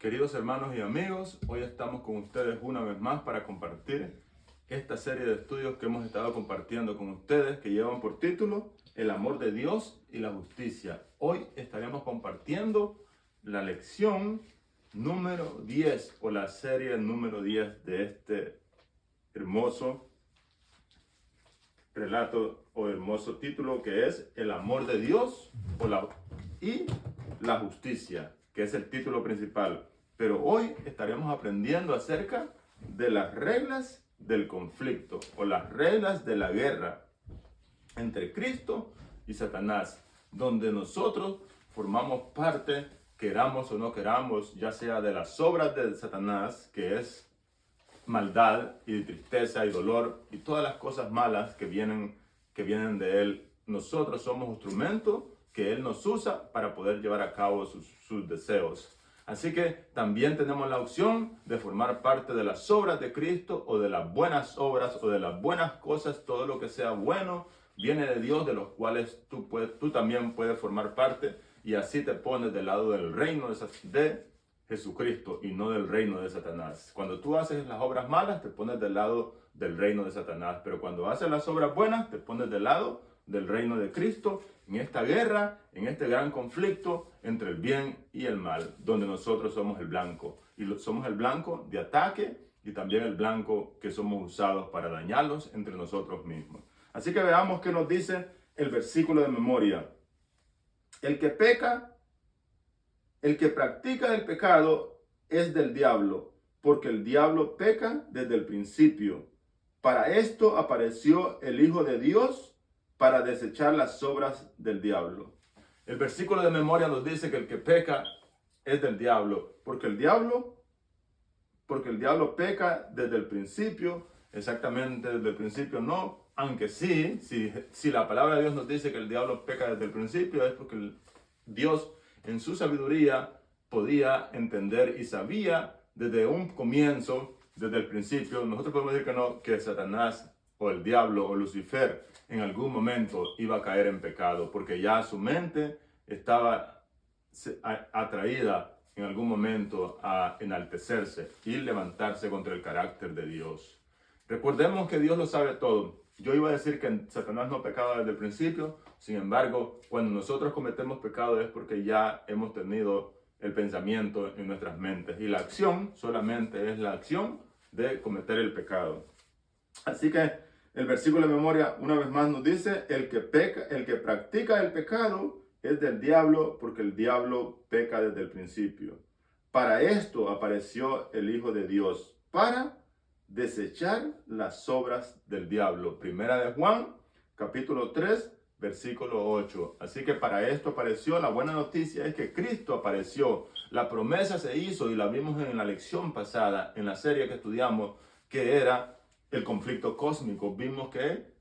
Queridos hermanos y amigos, hoy estamos con ustedes una vez más para compartir esta serie de estudios que hemos estado compartiendo con ustedes, que llevan por título El amor de Dios y la justicia. Hoy estaremos compartiendo la lección número 10 o la serie número 10 de este hermoso relato o hermoso título, que es El amor de Dios y la justicia, que es el título principal. Pero hoy estaremos aprendiendo acerca de las reglas del conflicto o las reglas de la guerra entre Cristo y Satanás, donde nosotros formamos parte, queramos o no queramos, ya sea de las obras de Satanás, que es maldad y tristeza y dolor y todas las cosas malas que vienen de él. Nosotros somos instrumentos que él nos usa para poder llevar a cabo sus deseos. Así que también tenemos la opción de formar parte de las obras de Cristo o de las buenas obras o de las buenas cosas. Todo lo que sea bueno viene de Dios, de los cuales tú también puedes formar parte, y así te pones del lado del reino de Jesucristo y no del reino de Satanás. Cuando tú haces las obras malas, te pones del lado del reino de Satanás, pero cuando haces las obras buenas, te pones del lado del reino de Cristo en esta guerra, en este gran conflicto entre el bien y el mal, donde nosotros somos el blanco, y somos el blanco de ataque y también el blanco que somos usados para dañarlos entre nosotros mismos. Así que veamos qué nos dice el versículo de memoria. El que practica el pecado es del diablo, porque el diablo peca desde el principio. Para esto apareció el Hijo de Dios, para desechar las obras del diablo. El versículo de memoria nos dice que el que peca es del diablo, porque el diablo peca desde el principio. Exactamente desde el principio no, aunque si la palabra de Dios nos dice que el diablo peca desde el principio, es porque Dios en su sabiduría podía entender y sabía desde un comienzo, desde el principio. Nosotros podemos decir que no, que Satanás o el diablo o Lucifer en algún momento iba a caer en pecado, porque ya su mente estaba atraída en algún momento a enaltecerse y levantarse contra el carácter de Dios. Recordemos que Dios lo sabe todo. Yo iba a decir que Satanás no pecaba desde el principio. Sin embargo, cuando nosotros cometemos pecado es porque ya hemos tenido el pensamiento en nuestras mentes, y la acción solamente es la acción de cometer el pecado. Así que el versículo de memoria una vez más nos dice: el que practica el pecado es del diablo, porque el diablo peca desde el principio. Para esto apareció el Hijo de Dios, para desechar las obras del diablo. Primera de Juan, capítulo 3, versículo 8. Así que para esto apareció. La buena noticia es que Cristo apareció. La promesa se hizo y la vimos en la lección pasada, en la serie que estudiamos, que era el conflicto cósmico. Vimos que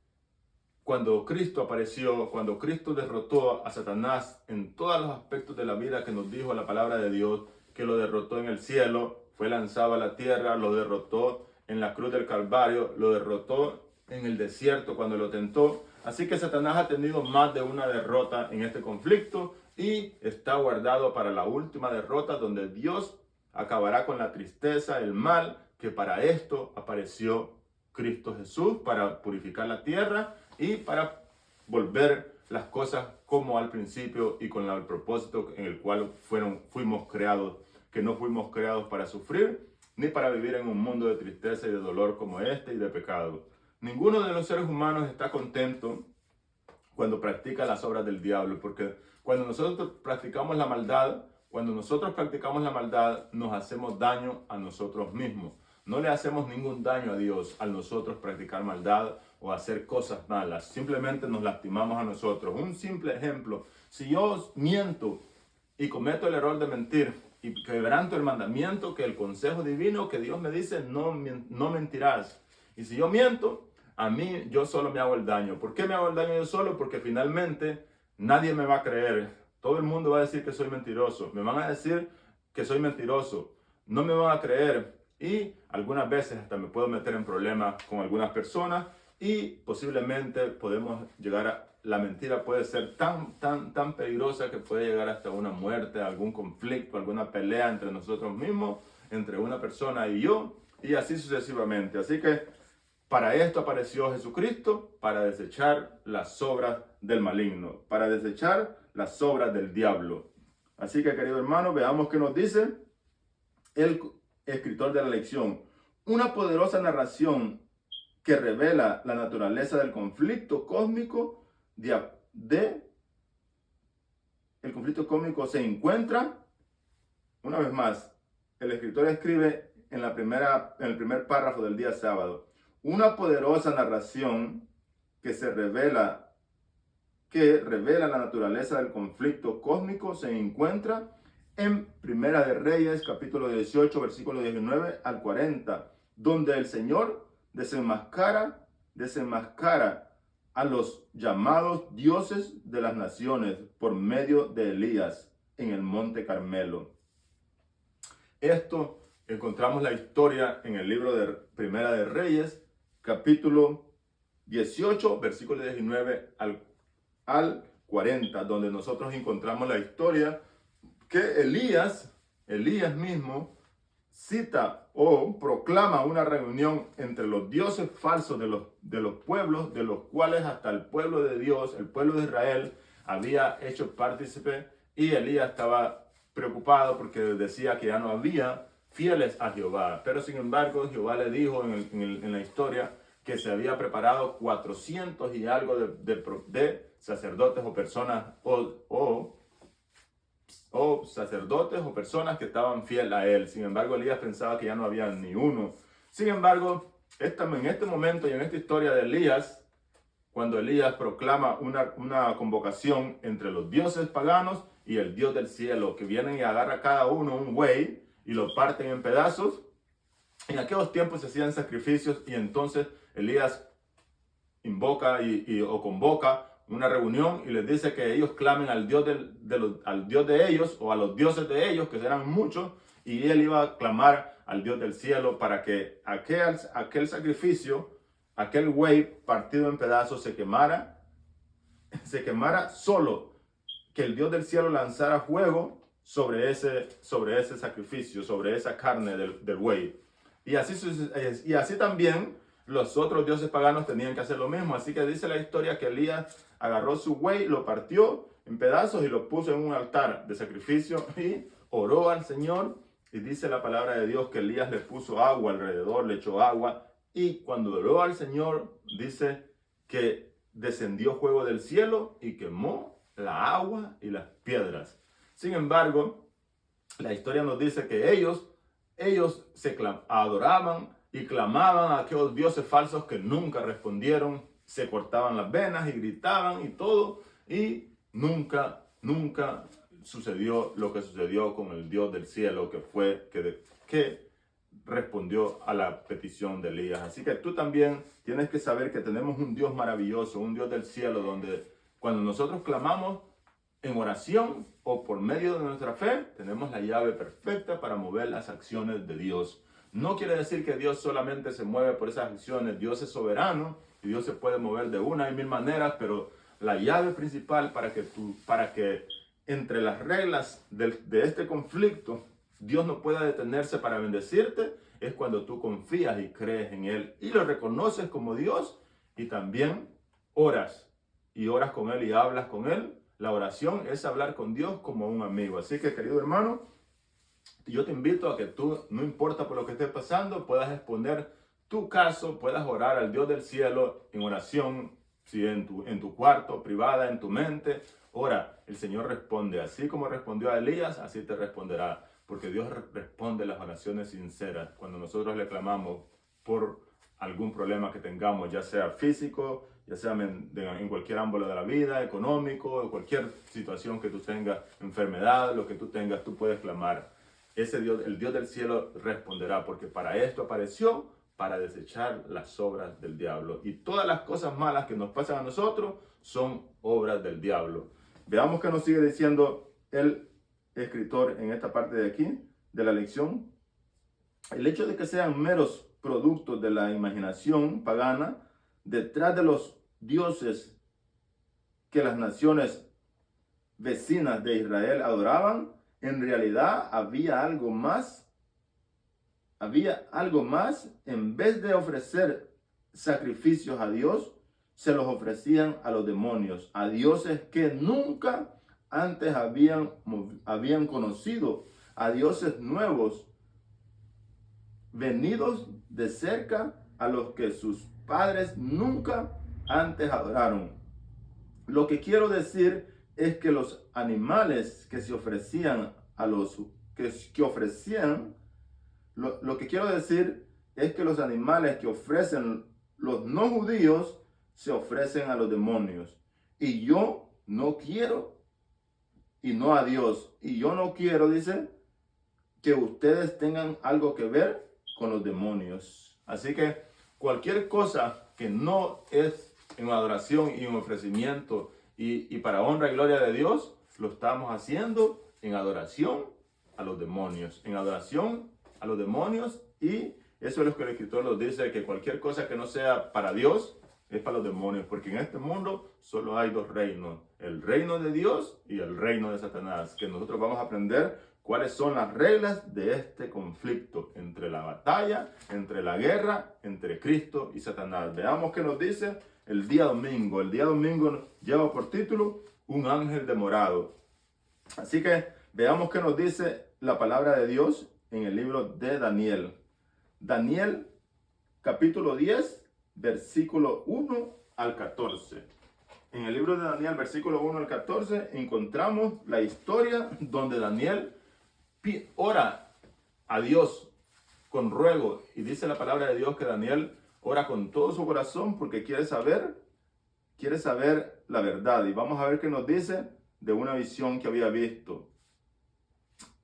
cuando Cristo apareció, cuando Cristo derrotó a Satanás en todos los aspectos de la vida que nos dijo la palabra de Dios, que lo derrotó en el cielo, fue lanzado a la tierra, lo derrotó en la cruz del Calvario, lo derrotó en el desierto cuando lo tentó. Así que Satanás ha tenido más de una derrota en este conflicto y está guardado para la última derrota, donde Dios acabará con la tristeza, el mal, que para esto apareció Cristo Jesús, para purificar la tierra y para volver las cosas como al principio y con el propósito en el cual fuimos creados, que no fuimos creados para sufrir ni para vivir en un mundo de tristeza y de dolor como este y de pecado. Ninguno de los seres humanos está contento cuando practica las obras del diablo, porque cuando nosotros practicamos la maldad, nos hacemos daño a nosotros mismos. No le hacemos ningún daño a Dios al nosotros practicar maldad o hacer cosas malas. Simplemente nos lastimamos a nosotros. Un simple ejemplo: si yo miento y cometo el error de mentir y quebranto el mandamiento, que el consejo divino que Dios me dice, no mentirás. Y si yo miento, a mí yo solo me hago el daño. ¿Por qué me hago el daño yo solo? Porque finalmente nadie me va a creer. Todo el mundo va a decir que soy mentiroso. Me van a decir que soy mentiroso. No me van a creer. Y algunas veces hasta me puedo meter en problemas con algunas personas y posiblemente podemos llegar a, la mentira puede ser tan peligrosa que puede llegar hasta una muerte, algún conflicto, alguna pelea entre nosotros mismos, entre una persona y yo, y así sucesivamente. Así que para esto apareció Jesucristo, para desechar las obras del maligno, para desechar las obras del diablo. Así que, querido hermano, veamos qué nos dice el escritor de la lección. Una poderosa narración que revela la naturaleza del conflicto cósmico el conflicto cósmico se encuentra, una vez más, el escritor escribe en el primer párrafo del día sábado, una poderosa narración que revela la naturaleza del conflicto cósmico se encuentra en Primera de Reyes, capítulo 18, versículo 19 al 40, donde el Señor desenmascara a los llamados dioses de las naciones por medio de Elías en el monte Carmelo. Esto encontramos la historia en el libro de Primera de Reyes, capítulo 18, versículo 19 al 40, donde nosotros encontramos la historia que Elías mismo cita o proclama una reunión entre los dioses falsos de los pueblos, de los cuales hasta el pueblo de Dios, el pueblo de Israel, había hecho partícipe, y Elías estaba preocupado porque decía que ya no había fieles a Jehová. Pero sin embargo, Jehová le dijo en la historia que se había preparado 400 y algo de sacerdotes o personas o sacerdotes o personas que estaban fieles a él. Sin embargo, Elías pensaba que ya no había ni uno. Sin embargo, en este momento y en esta historia de Elías, cuando Elías proclama una convocación entre los dioses paganos y el Dios del cielo, que vienen y agarra cada uno un buey y lo parten en pedazos, en aquellos tiempos se hacían sacrificios, y entonces Elías invoca o convoca una reunión y les dice que ellos clamen al Dios al Dios de ellos, o a los dioses de ellos, que eran muchos, y él iba a clamar al Dios del cielo para que aquel sacrificio, aquel buey partido en pedazos se quemara solo, que el Dios del cielo lanzara fuego sobre ese sacrificio, sobre esa carne del buey. Y así también los otros dioses paganos tenían que hacer lo mismo. Así que dice la historia que Elías agarró su buey, lo partió en pedazos y lo puso en un altar de sacrificio y oró al Señor. Y dice la palabra de Dios que Elías le puso agua alrededor, le echó agua. Y cuando oró al Señor, dice que descendió fuego del cielo y quemó la agua y las piedras. Sin embargo, la historia nos dice que ellos adoraban y clamaban a aquellos dioses falsos que nunca respondieron, se cortaban las venas y gritaban y todo, y nunca sucedió lo que sucedió con el Dios del cielo, que respondió a la petición de Elías. Así que tú también tienes que saber que tenemos un Dios maravilloso, un Dios del cielo, donde cuando nosotros clamamos en oración o por medio de nuestra fe, tenemos la llave perfecta para mover las acciones de Dios. No quiere decir que Dios solamente se mueve por esas acciones. Dios es soberano y Dios se puede mover de una y mil maneras, pero la llave principal para que entre las reglas de este conflicto Dios no pueda detenerse para bendecirte es cuando tú confías y crees en Él y lo reconoces como Dios, y también oras con Él y hablas con Él. La oración es hablar con Dios como un amigo. Así que, querido hermano, yo te invito a que tú, no importa por lo que estés pasando, puedas exponer tu caso, puedas orar al Dios del cielo en oración, si en tu cuarto, privada, en tu mente. Ora, el Señor responde. Así como respondió a Elías, así te responderá. Porque Dios responde las oraciones sinceras. Cuando nosotros le clamamos por algún problema que tengamos, ya sea físico, ya sea en cualquier ámbito de la vida, económico, cualquier situación que tú tengas, enfermedad, lo que tú tengas, tú puedes clamar. Ese Dios, el Dios del cielo, responderá, porque para esto apareció, para desechar las obras del diablo. Y todas las cosas malas que nos pasan a nosotros son obras del diablo. Veamos qué nos sigue diciendo el escritor en esta parte de aquí, de la lección. El hecho de que sean meros productos de la imaginación pagana detrás de los dioses que las naciones vecinas de Israel adoraban, en realidad había algo más. Había algo más. En vez de ofrecer sacrificios a Dios, se los ofrecían a los demonios, a dioses que nunca antes habían conocido, a dioses nuevos, venidos de cerca, a los que sus padres nunca antes adoraron. Lo que quiero decir es que los animales que se ofrecían a los que ofrecían, lo que quiero decir es que los animales que ofrecen los no judíos se ofrecen a los demonios. Y yo no quiero, y no a Dios. Y yo no quiero, dice, que ustedes tengan algo que ver con los demonios. Así que cualquier cosa que no es en adoración y en ofrecimiento y para honra y gloria de Dios, lo estamos haciendo en adoración a los demonios. En adoración a los demonios, y eso es lo que el escritor nos dice, que cualquier cosa que no sea para Dios es para los demonios, porque en este mundo solo hay dos reinos, el reino de Dios y el reino de Satanás, que nosotros vamos a aprender cuáles son las reglas de este conflicto entre la batalla, entre la guerra, entre Cristo y Satanás. Veamos qué nos dice el día domingo. El día domingo lleva por título Un ángel demorado. Así que veamos qué nos dice la palabra de Dios en el libro de Daniel. Daniel, capítulo 10, versículo 1 al 14. En el libro de Daniel, versículo 1 al 14, encontramos la historia donde Daniel ora a Dios con ruego. Y dice la palabra de Dios que Daniel ora con todo su corazón porque quiere saber la verdad. Y vamos a ver qué nos dice de una visión que había visto.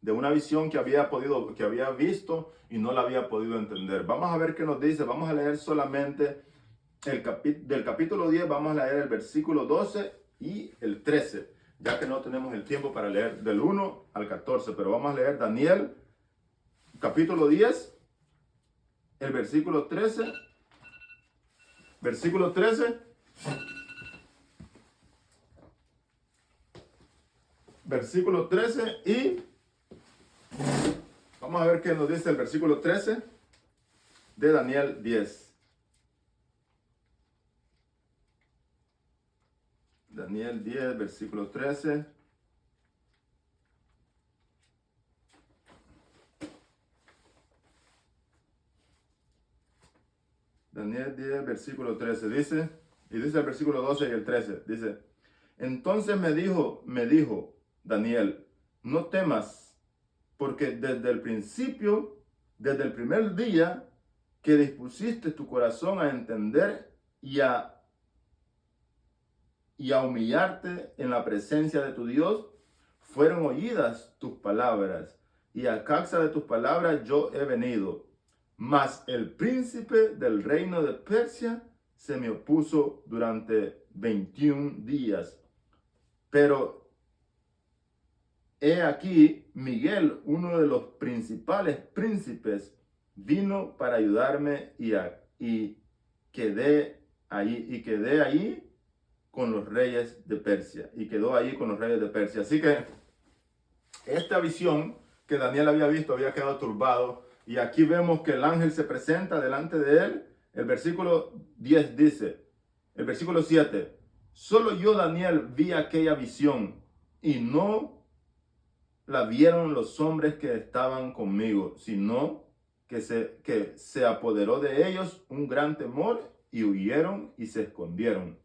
De una visión que había visto y no la había podido entender. Vamos a ver qué nos dice. Vamos a leer solamente del capítulo 10, vamos a leer el versículo 12 y el 13, ya que no tenemos el tiempo para leer del 1 al 14, pero vamos a leer Daniel, capítulo 10, el versículo 13, versículo 13, versículo 13 y vamos a ver qué nos dice el versículo 13 de Daniel 10. Daniel 10, versículo 13. Daniel 10, versículo 13 dice, y dice el versículo 12 y el 13, dice, entonces me dijo Daniel, no temas, porque desde el principio, desde el primer día que dispusiste tu corazón a entender y a humillarte en la presencia de tu Dios, fueron oídas tus palabras, y a causa de tus palabras yo he venido. Mas el príncipe del reino de Persia se me opuso durante 21 días. Pero he aquí, Miguel, uno de los principales príncipes, vino para ayudarme y quedé ahí con los reyes de Persia. Y quedó ahí con los reyes de Persia. Así que esta visión que Daniel había visto había quedado turbado. Y aquí vemos que el ángel se presenta delante de él. El versículo 10 dice, el versículo 7, solo yo, Daniel, vi aquella visión y no la vieron los hombres que estaban conmigo, sino que se apoderó de ellos un gran temor y huyeron y se escondieron.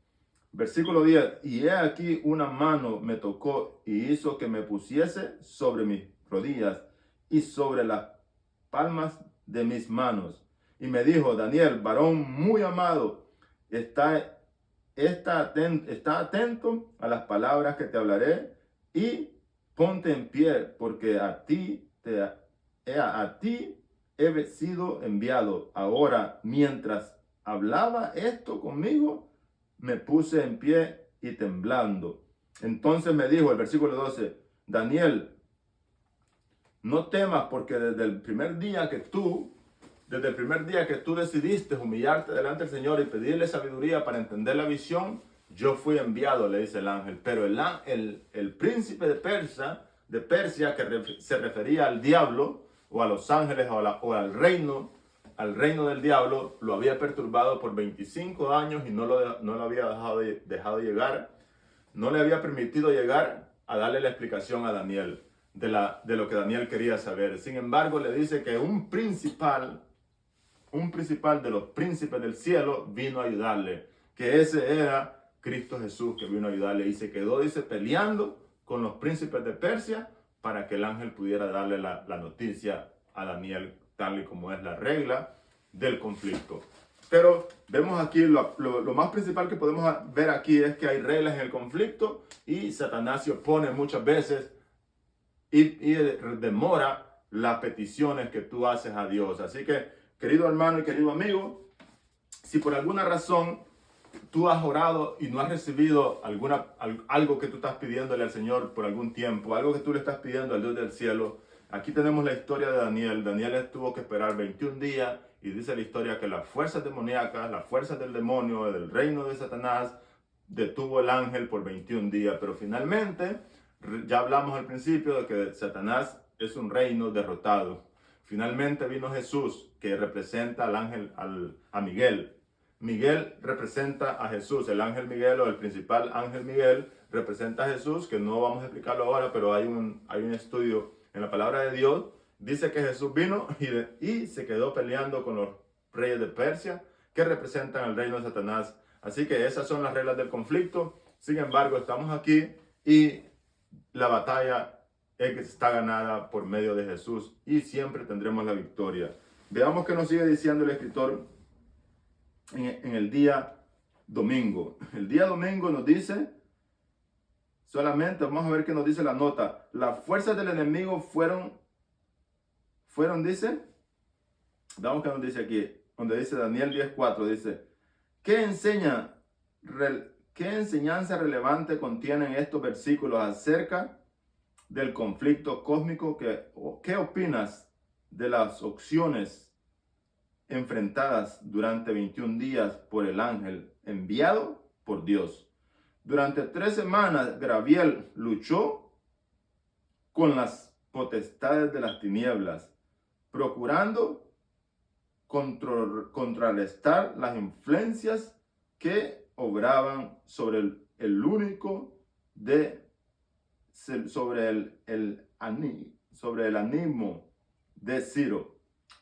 Versículo 10, y he aquí una mano me tocó y hizo que me pusiese sobre mis rodillas y sobre las palmas de mis manos. Y me dijo, Daniel, varón muy amado, está atento a las palabras que te hablaré y ponte en pie, porque a ti he sido enviado. Ahora, mientras hablaba esto conmigo, me puse en pie y temblando. Entonces me dijo, el versículo 12, Daniel, no temas, porque desde el primer día que tú desde el primer día que tú decidiste humillarte delante del Señor y pedirle sabiduría para entender la visión, yo fui enviado, le dice el ángel. Pero el príncipe de Persia, que se refería al diablo, o a los ángeles, o al reino del diablo, lo había perturbado por 25 años y no lo había dejado llegar, no le había permitido llegar a darle la explicación a Daniel de lo que Daniel quería saber. Sin embargo, le dice que un principal de los príncipes del cielo vino a ayudarle, que ese era Cristo Jesús, que vino a ayudarle, y se quedó, dice, peleando con los príncipes de Persia para que el ángel pudiera darle la noticia a Daniel, tal y como es la regla del conflicto. Pero vemos aquí, lo más principal que podemos ver aquí es que hay reglas en el conflicto y Satanás se opone muchas veces y demora las peticiones que tú haces a Dios. Así que, querido hermano y querido amigo, si por alguna razón tú has orado y no has recibido algo que tú estás pidiéndole al Señor por algún tiempo, algo que tú le estás pidiendo al Dios del cielo, aquí tenemos la historia de Daniel. Daniel tuvo que esperar 21 días y dice la historia que las fuerzas demoníacas, las fuerzas del demonio, del reino de Satanás, detuvo el ángel por 21 días. Pero finalmente, ya hablamos al principio de que Satanás es un reino derrotado. Finalmente vino Jesús, que representa al ángel, a Miguel. Miguel representa a Jesús. El ángel Miguel, o el principal ángel Miguel, representa a Jesús, que no vamos a explicarlo ahora, pero hay un estudio en la palabra de Dios. Dice que Jesús vino y se quedó peleando con los reyes de Persia, que representan el reino de Satanás. Así que esas son las reglas del conflicto. Sin embargo, estamos aquí y la batalla está ganada por medio de Jesús y siempre tendremos la victoria. Veamos qué nos sigue diciendo el escritor en el día domingo. El día domingo nos dice, solamente vamos a ver qué nos dice la nota. Las fuerzas del enemigo fueron, dice, veamos qué nos dice aquí, donde dice Daniel 10:4, dice, ¿qué enseñanza relevante contienen estos versículos acerca del conflicto cósmico? ¿Qué opinas de las opciones enfrentadas durante 21 días por el ángel enviado por Dios? Durante 3 semanas, Gabriel luchó con las potestades de las tinieblas, procurando contrarrestar las influencias que obraban sobre el ánimo de Ciro.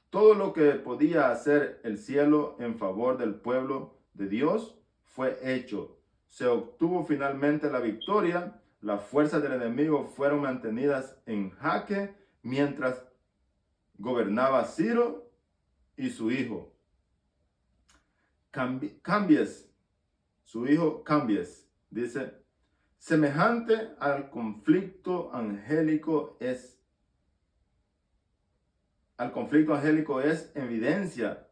Todo lo que podía hacer el cielo en favor del pueblo de Dios fue hecho. Se obtuvo finalmente la victoria. Las fuerzas del enemigo fueron mantenidas en jaque mientras gobernaba Ciro y su hijo Cambies. Su hijo Cambies, dice, semejante al conflicto angélico es evidencia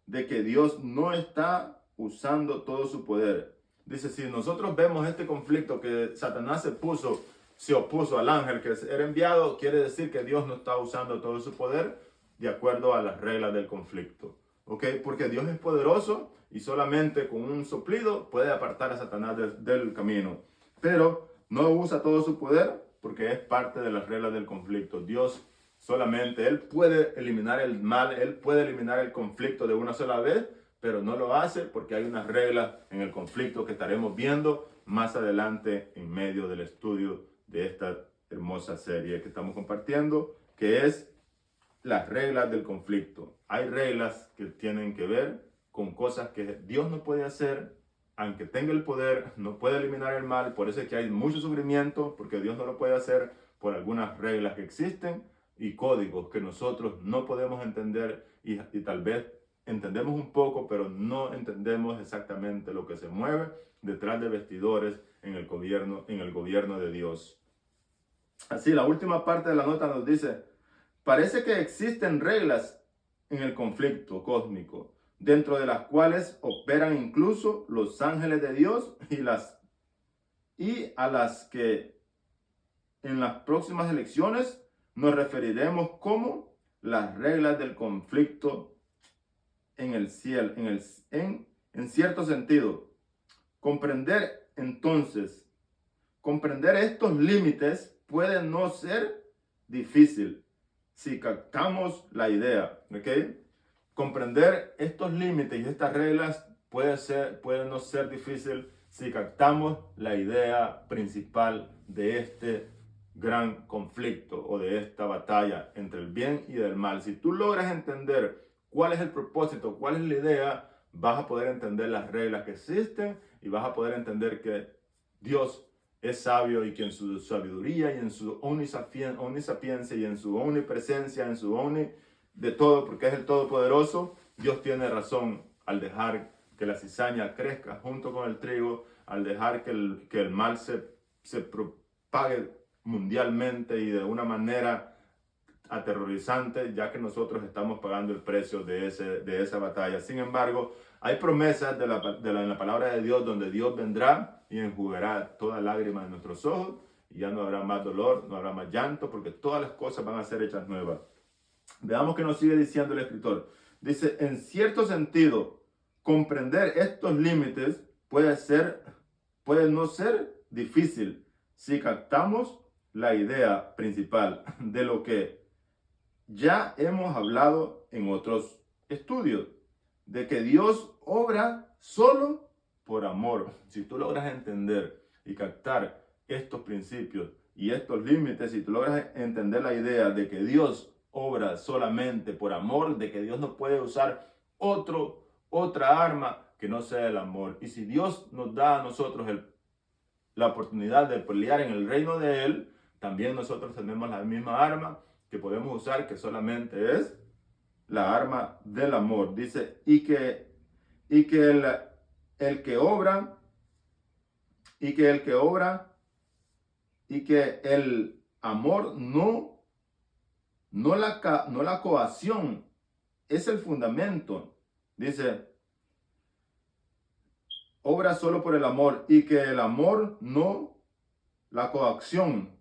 de que Dios no está usando todo su poder. Dice, si nosotros vemos este conflicto que Satanás se opuso al ángel que era enviado, quiere decir que Dios no está usando todo su poder de acuerdo a las reglas del conflicto. ¿Ok? Porque Dios es poderoso y solamente con un soplido puede apartar a Satanás del camino. Pero no usa todo su poder porque es parte de las reglas del conflicto. Dios solamente, Él puede eliminar el mal, Él puede eliminar el conflicto de una sola vez, pero no lo hace porque hay unas reglas en el conflicto que estaremos viendo más adelante en medio del estudio de esta hermosa serie que estamos compartiendo, que es las reglas del conflicto. Hay reglas que tienen que ver con cosas que Dios no puede hacer, aunque tenga el poder, no puede eliminar el mal. Por eso es que hay mucho sufrimiento, porque Dios no lo puede hacer por algunas reglas que existen y códigos que nosotros no podemos entender y tal vez entendemos un poco, pero no entendemos exactamente lo que se mueve detrás de vestidores en el gobierno de Dios. Así, la última parte de la nota nos dice, parece que existen reglas en el conflicto cósmico, dentro de las cuales operan incluso los ángeles de Dios y a las que en las próximas elecciones nos referiremos como las reglas del conflicto en el cielo, en cierto sentido. Comprender estos límites puede no ser difícil si captamos la idea, ¿ok? Comprender estos límites y estas reglas puede no ser difícil si captamos la idea principal de este gran conflicto o de esta batalla entre el bien y el mal. Si tú logras entender cuál es el propósito, cuál es la idea, vas a poder entender las reglas que existen y vas a poder entender que Dios es sabio y que en su sabiduría y en su omnisapiencia y en su omnipresencia, en su de todo, porque es el Todopoderoso, Dios tiene razón al dejar que la cizaña crezca junto con el trigo, al dejar que el mal se propague mundialmente y de una manera aterrorizante, ya que nosotros estamos pagando el precio de esa batalla. Sin embargo, hay promesas en la palabra de Dios donde Dios vendrá y enjugará toda lágrima de nuestros ojos y ya no habrá más dolor, no habrá más llanto, porque todas las cosas van a ser hechas nuevas. Veamos qué nos sigue diciendo el escritor. Dice, en cierto sentido, comprender estos límites puede no ser difícil si captamos la idea principal de lo que ya hemos hablado en otros estudios, de que Dios obra solo por amor. Si tú logras entender y captar estos principios y estos límites, si tú logras entender la idea de que Dios obra solamente por amor, de que Dios no puede usar otra arma que no sea el amor. Y si Dios nos da a nosotros la oportunidad de pelear en el reino de Él, también nosotros tenemos la misma arma que podemos usar, que solamente es la arma del amor. Dice, y que el que obra, y que el amor no la coacción es el fundamento. Dice, obra solo por el amor, y que el amor no la coacción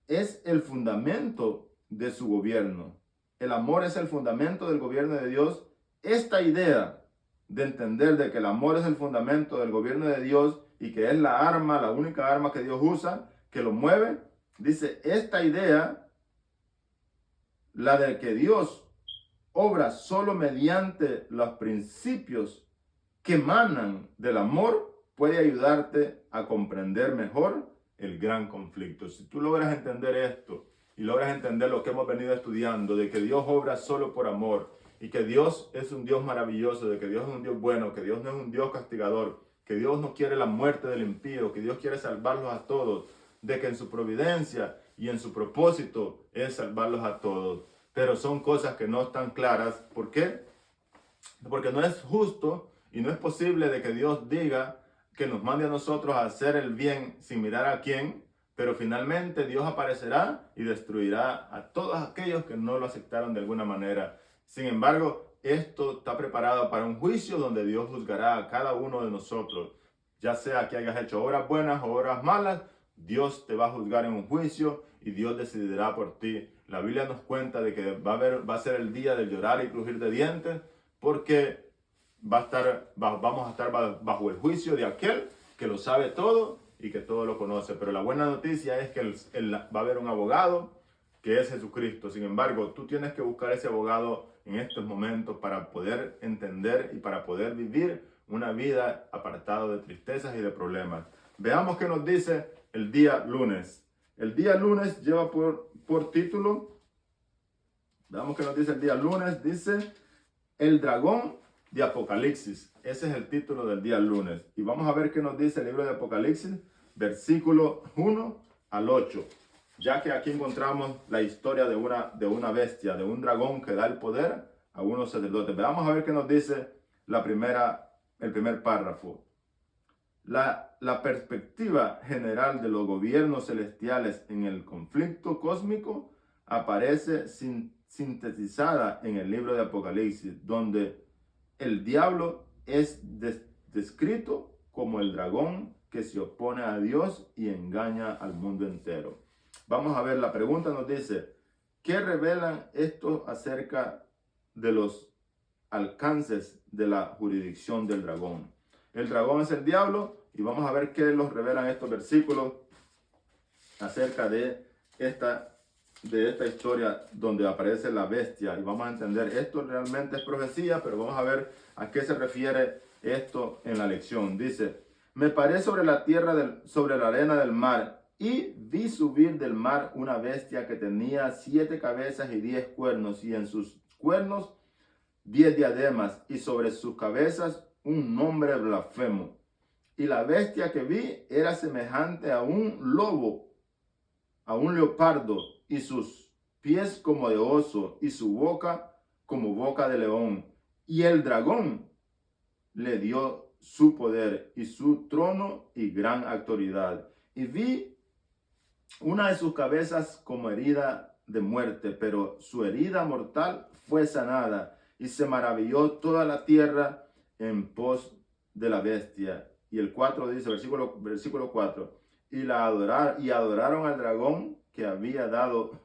es el fundamento de su gobierno. El amor es el fundamento del gobierno de Dios. Esta idea de entender de que el amor es el fundamento del gobierno de Dios y que es la única arma que Dios usa, que lo mueve, dice, esta idea, la de que Dios obra solo mediante los principios que emanan del amor, puede ayudarte a comprender mejor el gran conflicto. Si tú logras entender esto y logras entender lo que hemos venido estudiando, de que Dios obra solo por amor y que Dios es un Dios maravilloso, de que Dios es un Dios bueno, que Dios no es un Dios castigador, que Dios no quiere la muerte del impío, que Dios quiere salvarlos a todos, de que en su providencia y en su propósito es salvarlos a todos. Pero son cosas que no están claras. ¿Por qué? Porque no es justo y no es posible de que Dios diga que nos mande a nosotros a hacer el bien sin mirar a quién, pero finalmente Dios aparecerá y destruirá a todos aquellos que no lo aceptaron de alguna manera. Sin embargo, esto está preparado para un juicio donde Dios juzgará a cada uno de nosotros. Ya sea que hayas hecho obras buenas o obras malas, Dios te va a juzgar en un juicio y Dios decidirá por ti. La Biblia nos cuenta de que va a ser el día del llorar y crujir de dientes, porque vamos a estar bajo el juicio de aquel que lo sabe todo y que todo lo conoce. Pero la buena noticia es que va a haber un abogado que es Jesucristo. Sin embargo, tú tienes que buscar ese abogado en estos momentos para poder entender y para poder vivir una vida apartada de tristezas y de problemas. Veamos qué nos dice el día lunes. El día lunes lleva por título, veamos qué nos dice el día lunes, dice el dragón de Apocalipsis. Ese es el título del día lunes. Y vamos a ver qué nos dice el libro de Apocalipsis, versículo 1 al 8. Ya que aquí encontramos la historia de una bestia, de un dragón que da el poder a unos sacerdotes. Vamos a ver qué nos dice el primer párrafo. La perspectiva general de los gobiernos celestiales en el conflicto cósmico aparece sintetizada en el libro de Apocalipsis, donde el diablo es descrito como el dragón que se opone a Dios y engaña al mundo entero. Vamos a ver, la pregunta nos dice, ¿qué revelan estos acerca de los alcances de la jurisdicción del dragón. El dragón es el diablo y vamos a ver qué nos revelan estos versículos acerca de esta historia donde aparece la bestia, y vamos a entender esto realmente es profecía, pero vamos a ver a qué se refiere esto en la lección. Dice: me paré sobre la tierra, sobre la arena del mar, y vi subir del mar una bestia que tenía 7 cabezas y 10 cuernos, y en sus cuernos 10 diademas, y sobre sus cabezas un nombre blasfemo. Y la bestia que vi era semejante a un lobo, a un leopardo, y sus pies como de oso, y su boca como boca de león. Y el dragón le dio su poder y su trono y gran autoridad. Y vi una de sus cabezas como herida de muerte, pero su herida mortal fue sanada, y se maravilló toda la tierra en pos de la bestia. Y el 4 dice, versículo 4, y adoraron al dragón que había dado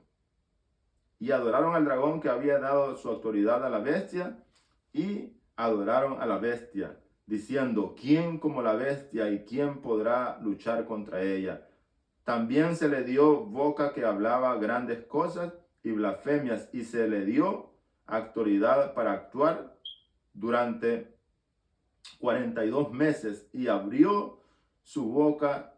su autoridad a la bestia, y adoraron a la bestia, diciendo: ¿quién como la bestia, y quién podrá luchar contra ella? También se le dio boca que hablaba grandes cosas y blasfemias, y se le dio autoridad para actuar durante 42 meses, y abrió su boca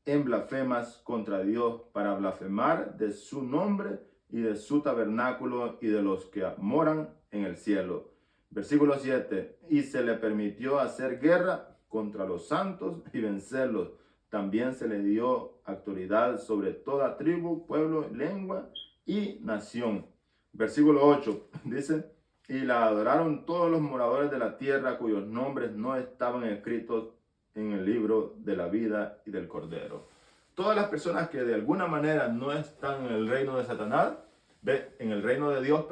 en blasfemas contra Dios, para blasfemar de su nombre y de su tabernáculo y de los que moran en el cielo. Versículo 7, y se le permitió hacer guerra contra los santos y vencerlos. También se le dio autoridad sobre toda tribu, pueblo, lengua y nación. Versículo 8 dice: y la adoraron todos los moradores de la tierra, cuyos nombres no estaban escritos en el libro de la vida y del Cordero. Todas las personas que de alguna manera no están en el reino de Satanás, en el reino de Dios,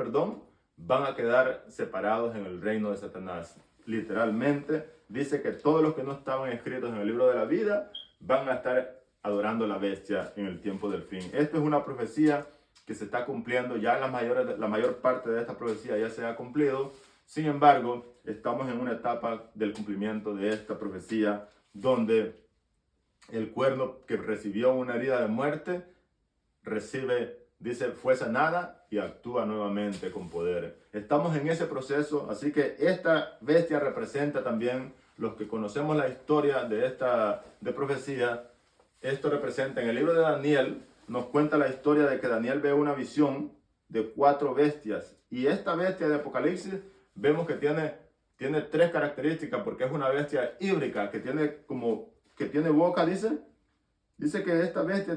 van a quedar separados en el reino de Satanás. Literalmente dice que todos los que no estaban escritos en el libro de la vida van a estar adorando a la bestia en el tiempo del fin. Esto es una profecía que se está cumpliendo. Ya la mayor parte de esta profecía ya se ha cumplido. Sin embargo, estamos en una etapa del cumplimiento de esta profecía, donde el cuerno que recibió una herida de muerte fue sanada y actúa nuevamente con poder. Estamos en ese proceso, así que esta bestia representa también, los que conocemos la historia de profecía, esto representa, en el libro de Daniel, nos cuenta la historia de que Daniel ve una visión de 4 bestias, y esta bestia de Apocalipsis vemos que tiene 3 características, porque es una bestia híbrida, que tiene boca, dice que esta bestia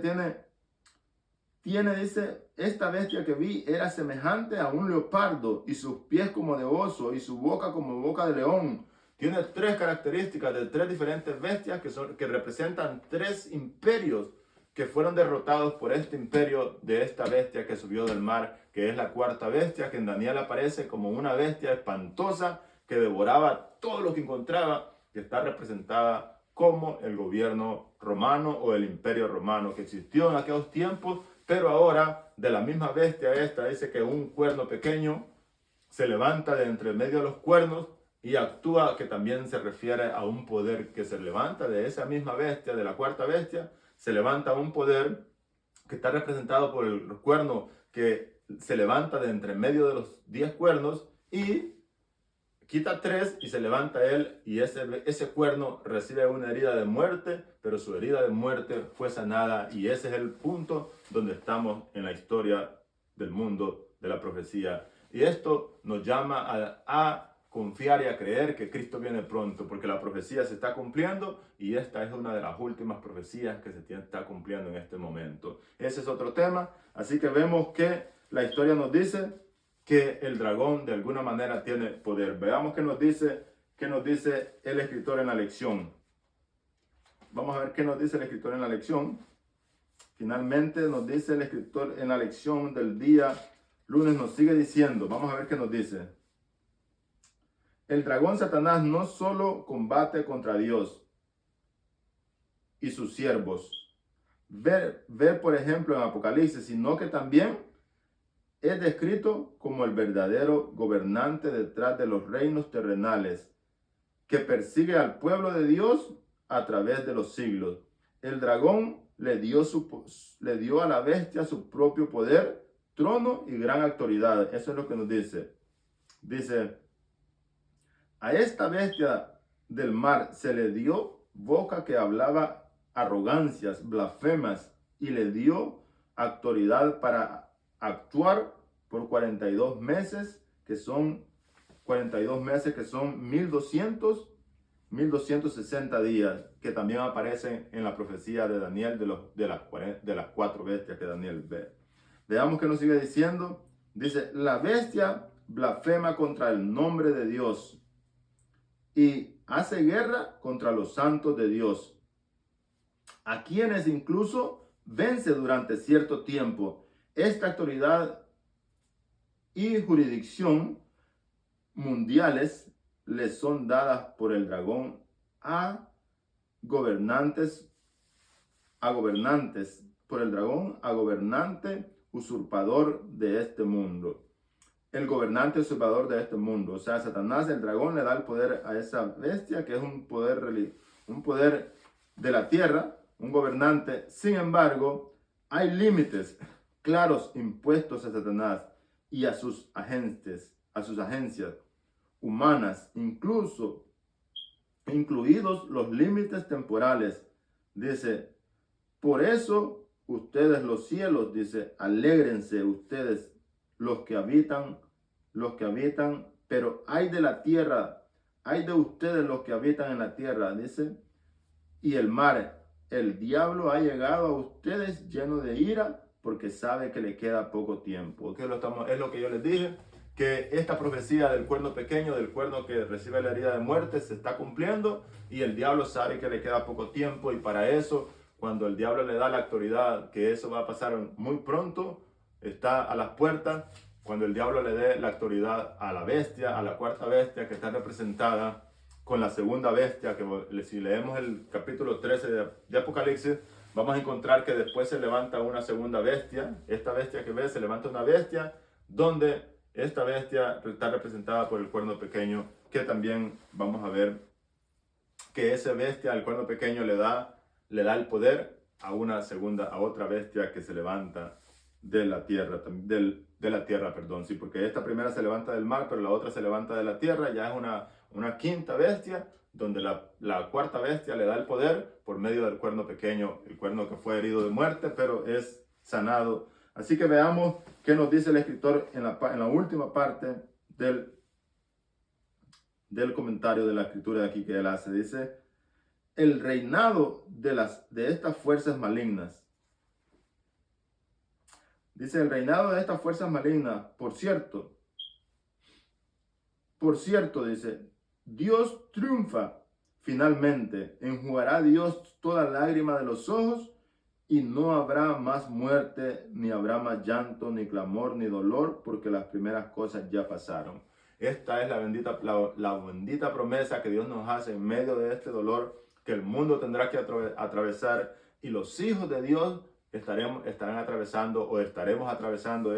dice, esta bestia que vi era semejante a un leopardo, y sus pies como de oso, y su boca como boca de león. Tiene 3 características de 3 diferentes bestias que representan 3 imperios que fueron derrotados por este imperio de esta bestia que subió del mar, que es la 4ª bestia, que en Daniel aparece como una bestia espantosa que devoraba todo lo que encontraba, que está representada como el gobierno romano o el imperio romano que existió en aquellos tiempos. Pero ahora, de la misma bestia esta, dice que un cuerno pequeño se levanta de entre medio de los cuernos y actúa, que también se refiere a un poder que se levanta de esa misma bestia, de la 4ª bestia. Se levanta un poder que está representado por el cuerno que se levanta de entre medio de los 10 cuernos, y quita 3 y se levanta él, y ese cuerno recibe una herida de muerte, pero su herida de muerte fue sanada, y ese es el punto donde estamos en la historia del mundo de la profecía. Y esto nos llama a confiar y a creer que Cristo viene pronto, porque la profecía se está cumpliendo, y esta es una de las últimas profecías que se está cumpliendo en este momento. Ese es otro tema, así que vemos que la historia nos dice que el dragón de alguna manera tiene poder. Veamos qué nos dice el escritor en la lección. Vamos a ver qué nos dice el escritor en la lección. Finalmente nos dice el escritor en la lección del día lunes, nos sigue diciendo, vamos a ver qué nos dice. El dragón Satanás no solo combate contra Dios y sus siervos, ver por ejemplo en Apocalipsis, sino que también es descrito como el verdadero gobernante detrás de los reinos terrenales, que persigue al pueblo de Dios a través de los siglos. El dragón le dio a la bestia su propio poder, trono y gran autoridad. Eso es lo que nos dice. Dice, a esta bestia del mar se le dio boca que hablaba arrogancias, blasfemas, y le dio autoridad para actuar por 42 meses, que son 1260 días, que también aparecen en la profecía de Daniel de las 4 bestias que Daniel ve. Veamos qué nos sigue diciendo. Dice, la bestia blasfema contra el nombre de Dios y hace guerra contra los santos de Dios, a quienes incluso vence durante cierto tiempo. Esta autoridad y jurisdicción mundiales les son dadas por el dragón a gobernante usurpador de este mundo. El gobernante usurpador de este mundo. O sea, Satanás, el dragón, le da el poder a esa bestia, que es un poder de la tierra, un gobernante. Sin embargo, hay límites claros impuestos a Satanás y a sus agencias humanas, incluidos los límites temporales. Dice, por eso ustedes los cielos, dice, alégrense ustedes los que habitan, pero hay de la tierra, hay de ustedes los que habitan en la tierra, dice, y el mar, el diablo ha llegado a ustedes lleno de ira, porque sabe que le queda poco tiempo. Es lo que yo les dije, que esta profecía del cuerno pequeño, del cuerno que recibe la herida de muerte, se está cumpliendo, y el diablo sabe que le queda poco tiempo, y para eso, cuando el diablo le da la autoridad, que eso va a pasar muy pronto, está a las puertas. Cuando el diablo le dé la autoridad a la bestia, a la cuarta bestia, que está representada con la segunda bestia, que si leemos el capítulo 13 de Apocalipsis, vamos a encontrar que después se levanta una segunda bestia. Esta bestia que ves, se levanta una bestia, donde esta bestia está representada por el cuerno pequeño, que también vamos a ver que esa bestia, el cuerno pequeño, le da el poder a otra bestia que se levanta de la tierra, sí, porque esta primera se levanta del mar, pero la otra se levanta de la tierra. Ya es una quinta bestia, donde la cuarta bestia le da el poder por medio del cuerno pequeño, el cuerno que fue herido de muerte, pero es sanado. Así que veamos qué nos dice el escritor en la última parte del comentario de la escritura de aquí que él hace. Dice, el reinado de estas fuerzas malignas. Dice, el reinado de estas fuerzas malignas, por cierto, dice, Dios triunfa finalmente, enjugará Dios toda lágrima de los ojos, y no habrá más muerte, ni habrá más llanto, ni clamor, ni dolor, porque las primeras cosas ya pasaron. Esta es la bendita promesa que Dios nos hace en medio de este dolor que el mundo tendrá que atravesar, y los hijos de Dios estaremos atravesando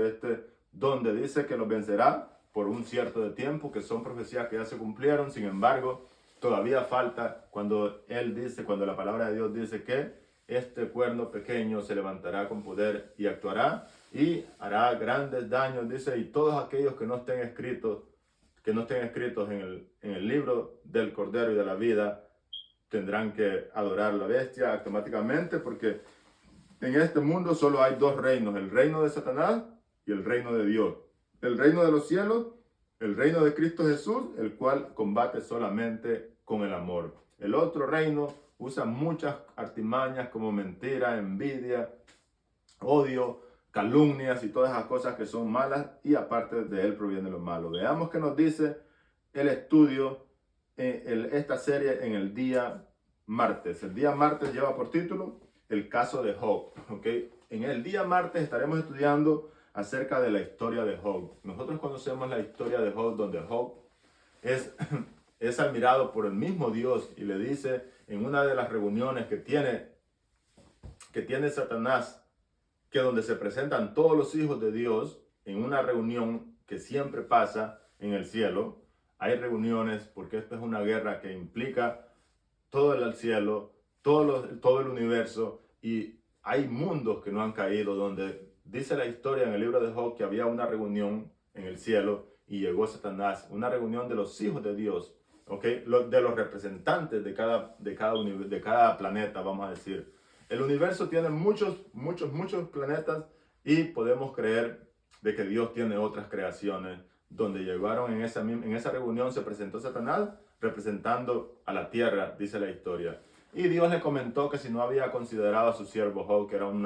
donde dice que los vencerá por un cierto de tiempo, que son profecías que ya se cumplieron. Sin embargo, todavía falta cuando la palabra de Dios dice que este cuerno pequeño se levantará con poder y actuará y hará grandes daños, dice, y todos aquellos que no estén escritos en el libro del Cordero y de la vida tendrán que adorar a la bestia automáticamente, porque en este mundo solo hay dos reinos, el reino de Satanás y el reino de Dios. El reino de los cielos, el reino de Cristo Jesús, el cual combate solamente con el amor. El otro reino usa muchas artimañas como mentira, envidia, odio, calumnias y todas esas cosas que son malas, y aparte de él proviene lo malo. Veamos qué nos dice el estudio, esta serie en el día martes. El día martes lleva por título el caso de Job. ¿Okay? En el día martes estaremos estudiando acerca de la historia de Job. Nosotros conocemos la historia de Job, donde Job es admirado por el mismo Dios, y le dice en una de las reuniones que tiene Satanás, que donde se presentan todos los hijos de Dios, en una reunión que siempre pasa en el cielo. Hay reuniones porque esta es una guerra que implica todo el cielo, todo el universo, y hay mundos que no han caído, donde dice la historia en el libro de Job que había una reunión en el cielo y llegó Satanás, una reunión de los hijos de Dios, ¿okay? De los representantes de cada planeta, vamos a decir. El universo tiene muchos planetas y podemos creer de que Dios tiene otras creaciones. Donde llegaron en esa reunión se presentó Satanás representando a la tierra, dice la historia. Y Dios le comentó que si no había considerado a su siervo Job, que era un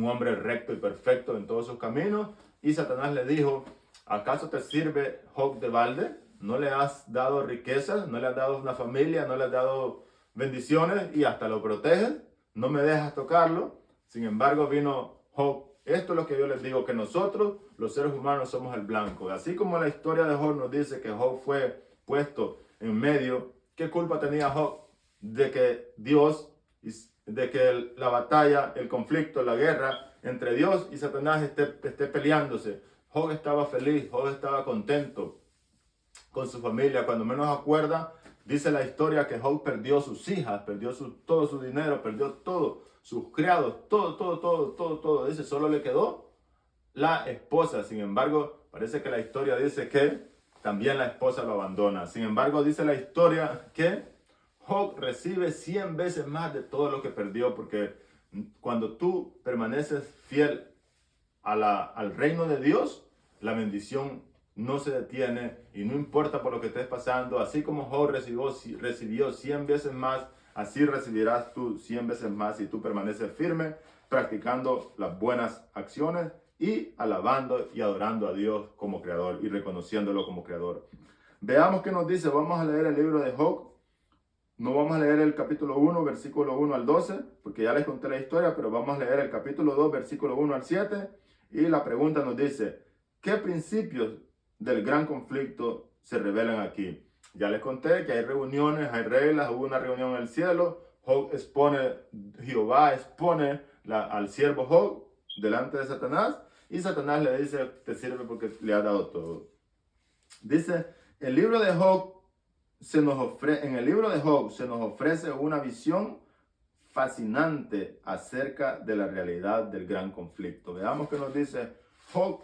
hombre recto y perfecto en todos sus caminos, y Satanás le dijo, ¿acaso te sirve Job de balde? ¿No le has dado riquezas? ¿No le has dado una familia? ¿No le has dado bendiciones? Y hasta lo proteges. ¿No me dejas tocarlo? Sin embargo, vino Job. Esto es lo que yo les digo, que nosotros, los seres humanos, somos el blanco. Así como la historia de Job nos dice que Job fue puesto en medio, ¿qué culpa tenía Job de que la batalla, el conflicto, la guerra entre Dios y Satanás esté peleándose? Job estaba feliz, Job estaba contento con su familia. Cuando menos acuerda, dice la historia que Job perdió sus hijas, perdió todo su dinero, perdió todo. Sus criados, todo. Dice, solo le quedó la esposa. Sin embargo, parece que la historia dice que también la esposa lo abandona. Sin embargo, dice la historia que Job recibe 100 veces más de todo lo que perdió, porque cuando tú permaneces fiel al reino de Dios, la bendición no se detiene y no importa por lo que estés pasando. Así como Job recibió 100 veces más, así recibirás tú 100 veces más si tú permaneces firme, practicando las buenas acciones y alabando y adorando a Dios como creador y reconociéndolo como creador. Veamos qué nos dice. Vamos a leer el libro de Job. No vamos a leer el capítulo 1, versículo 1 al 12, porque ya les conté la historia, pero vamos a leer el capítulo 2, versículo 1 al 7. Y la pregunta nos dice, ¿qué principios del gran conflicto se revelan aquí? Ya les conté que hay reuniones, hay reglas. Hubo una reunión en el cielo. Jehová expone al siervo Job delante de Satanás, y Satanás le dice, te sirve porque le ha dado todo. Dice, en el libro de Job se nos ofrece una visión fascinante acerca de la realidad del gran conflicto. Veamos qué nos dice Job.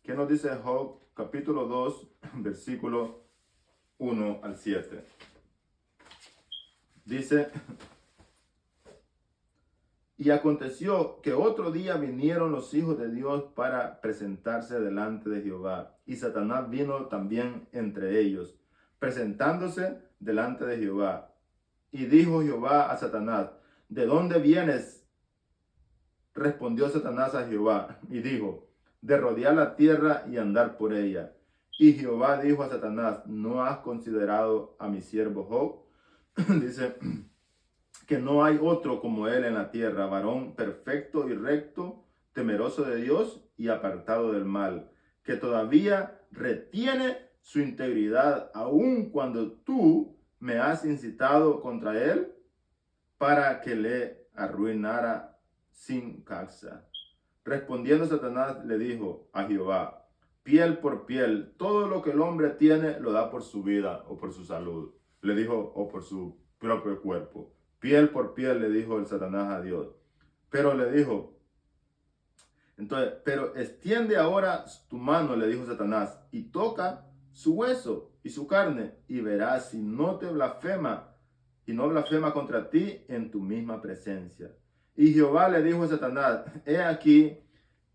¿Qué nos dice Job? Capítulo 2, versículo 1 al 7. Dice, y aconteció que otro día vinieron los hijos de Dios para presentarse delante de Jehová, y Satanás vino también entre ellos, presentándose delante de Jehová. Y dijo Jehová a Satanás, ¿de dónde vienes? Respondió Satanás a Jehová, y dijo, de rodear la tierra y andar por ella. Y Jehová dijo a Satanás, ¿no has considerado a mi siervo Job? Dice que no hay otro como él en la tierra, varón perfecto y recto, temeroso de Dios y apartado del mal, que todavía retiene su integridad, aun cuando tú me has incitado contra él para que le arruinara sin causa. Respondiendo Satanás le dijo a Jehová, piel por piel, todo lo que el hombre tiene lo da por su vida o por su salud. Le dijo, o por su propio cuerpo. Piel por piel, le dijo el Satanás a Dios. Pero le dijo, entonces, pero extiende ahora tu mano, le dijo Satanás, y toca su hueso y su carne, y verás si no te blasfema, y no blasfema contra ti en tu misma presencia. Y Jehová le dijo a Satanás, he aquí,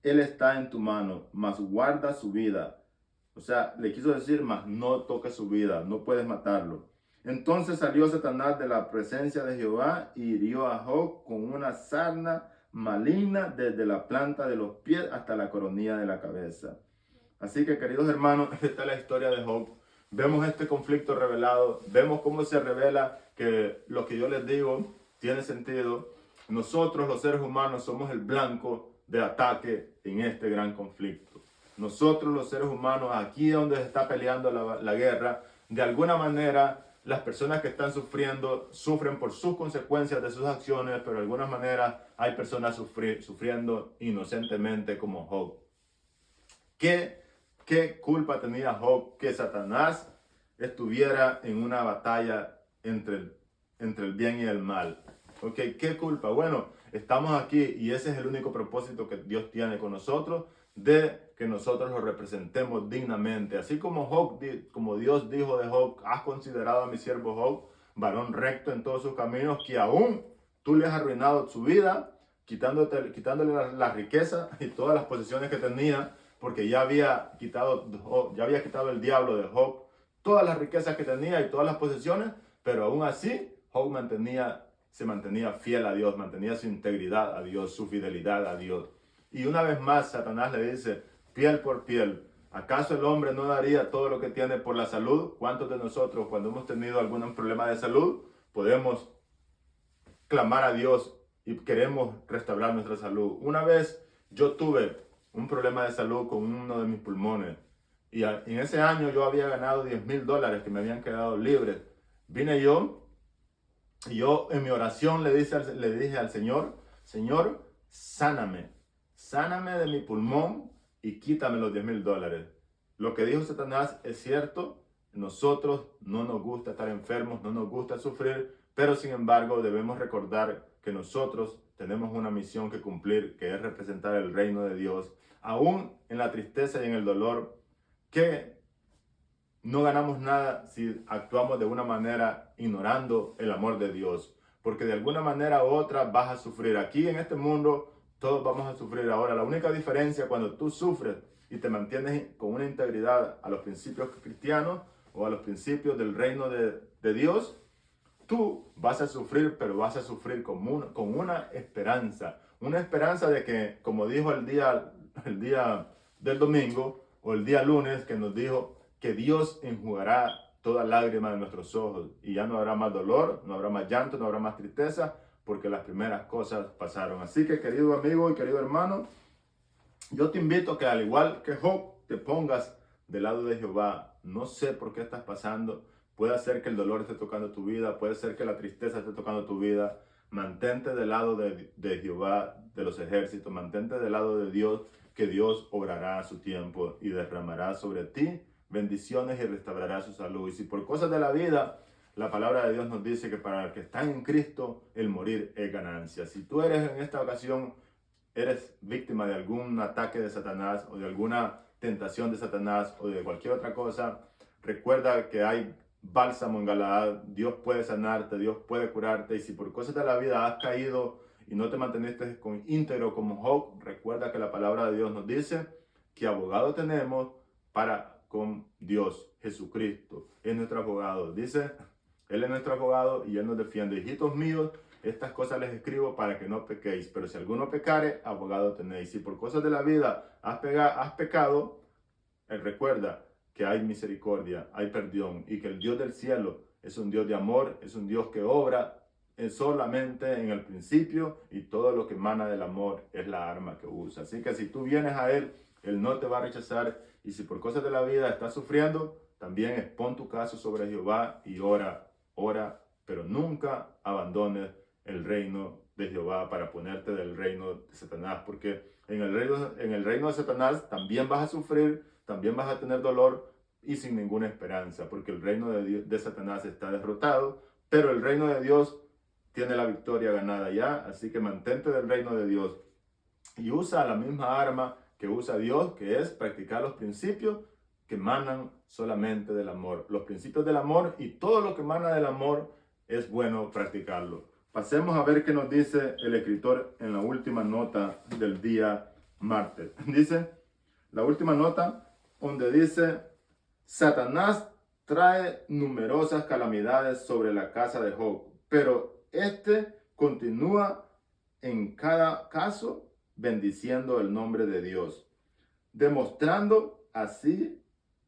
él está en tu mano, mas guarda su vida. O sea, le quiso decir, mas no toques su vida, no puedes matarlo. Entonces salió Satanás de la presencia de Jehová y hirió a Job con una sarna maligna desde la planta de los pies hasta la coronilla de la cabeza. Así que, queridos hermanos, esta es la historia de Job. Vemos este conflicto revelado, vemos cómo se revela que lo que yo les digo tiene sentido. Nosotros, los seres humanos, somos el blanco de ataque en este gran conflicto. Nosotros, los seres humanos, aquí donde se está peleando la guerra, de alguna manera las personas que están sufriendo sufren por sus consecuencias de sus acciones, pero de alguna manera hay personas sufriendo inocentemente como Job. ¿Qué culpa tenía Job que Satanás estuviera en una batalla entre el bien y el mal? Okay, ¿qué culpa? Bueno, estamos aquí y ese es el único propósito que Dios tiene con nosotros, de que nosotros lo representemos dignamente. Así como Job, como Dios dijo de Job, has considerado a mi siervo Job, varón recto en todos sus caminos, que aún tú le has arruinado su vida, quitándole la riqueza y todas las posesiones que tenía, porque ya había quitado el diablo de Job todas las riquezas que tenía y todas las posesiones, pero aún así Job se mantenía fiel a Dios, mantenía su integridad a Dios, su fidelidad a Dios. Y una vez más Satanás le dice, piel por piel, ¿acaso el hombre no daría todo lo que tiene por la salud? ¿Cuántos de nosotros, cuando hemos tenido algún problema de salud, podemos clamar a Dios y queremos restaurar nuestra salud? Una vez yo tuve un problema de salud con uno de mis pulmones y en ese año yo había ganado $10,000 que me habían quedado libres. Vine yo y yo en mi oración le dije al Señor, Señor, sáname de mi pulmón y quítame los $10,000. Lo que dijo Satanás es cierto, nosotros no nos gusta estar enfermos, no nos gusta sufrir, pero sin embargo debemos recordar que nosotros tenemos una misión que cumplir, que es representar el reino de Dios, aún en la tristeza y en el dolor, que no ganamos nada si actuamos de una manera ignorando el amor de Dios, porque de alguna manera u otra vas a sufrir. Aquí en este mundo todos vamos a sufrir. Ahora, la única diferencia cuando tú sufres y te mantienes con una integridad a los principios cristianos o a los principios del reino de Dios, tú vas a sufrir, pero vas a sufrir con una esperanza de que, como dijo el día del domingo o el día lunes, que nos dijo que Dios enjugará toda lágrima de nuestros ojos y ya no habrá más dolor, no habrá más llanto, no habrá más tristeza, porque las primeras cosas pasaron. Así que, querido amigo y querido hermano, yo te invito a que, al igual que Job, te pongas del lado de Jehová. No sé por qué estás pasando. Puede ser que el dolor esté tocando tu vida, puede ser que la tristeza esté tocando tu vida. Mantente del lado de Jehová de los ejércitos, mantente del lado de Dios, que Dios obrará a su tiempo y derramará sobre ti bendiciones y restaurará su salud. Y si por cosas de la vida, la palabra de Dios nos dice que para el que está en Cristo, el morir es ganancia. Si tú eres en esta ocasión, eres víctima de algún ataque de Satanás o de alguna tentación de Satanás o de cualquier otra cosa, recuerda que hay bálsamo en Galaad. Dios puede sanarte, Dios puede curarte. Y si por cosas de la vida has caído y no te manteniste íntegro como Job, recuerda que la palabra de Dios nos dice que abogado tenemos para con Dios. Jesucristo es nuestro abogado. Dice, Él es nuestro abogado y Él nos defiende. Hijitos míos, estas cosas les escribo para que no pequéis. Pero si alguno pecare, abogado tenéis. Si por cosas de la vida has pecado, recuerda que hay misericordia, hay perdón, y que el Dios del cielo es un Dios de amor, es un Dios que obra solamente en el principio, y todo lo que emana del amor es la arma que usa. Así que si tú vienes a Él, Él no te va a rechazar. Y si por cosas de la vida estás sufriendo, también expon tu caso sobre Jehová y ora, pero nunca abandones el reino de Jehová para ponerte del reino de Satanás, porque en el reino de Satanás también vas a sufrir, también vas a tener dolor y sin ninguna esperanza, porque el reino de Satanás está derrotado, pero el reino de Dios tiene la victoria ganada ya. Así que mantente del reino de Dios y usa la misma arma que usa Dios, que es practicar los principios que emanan solamente del amor. Los principios del amor, y todo lo que emana del amor es bueno practicarlo. Pasemos a ver qué nos dice el escritor en la última nota del día martes. Dice, la última nota donde dice, Satanás trae numerosas calamidades sobre la casa de Job, pero este continúa en cada caso bendiciendo el nombre de Dios, demostrando así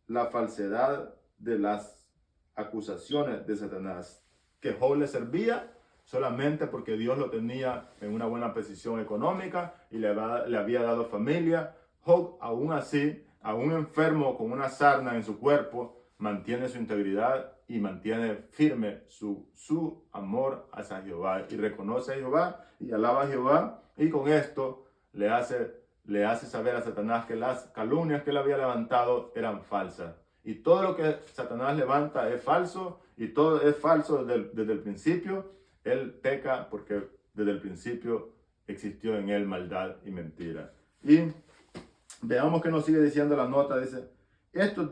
la falsedad de las acusaciones de Satanás, que Job le servía solamente porque Dios lo tenía en una buena posición económica y le había dado familia. Job, aún así, aún enfermo con una sarna en su cuerpo, mantiene su integridad y mantiene firme su amor hacia Jehová y reconoce a Jehová y alaba a Jehová, y con esto le hace saber a Satanás que las calumnias que él había levantado eran falsas. Y todo lo que Satanás levanta es falso, y todo es falso desde el principio. Él peca porque desde el principio existió en él maldad y mentira. Y veamos que nos sigue diciendo la nota. Dice, esto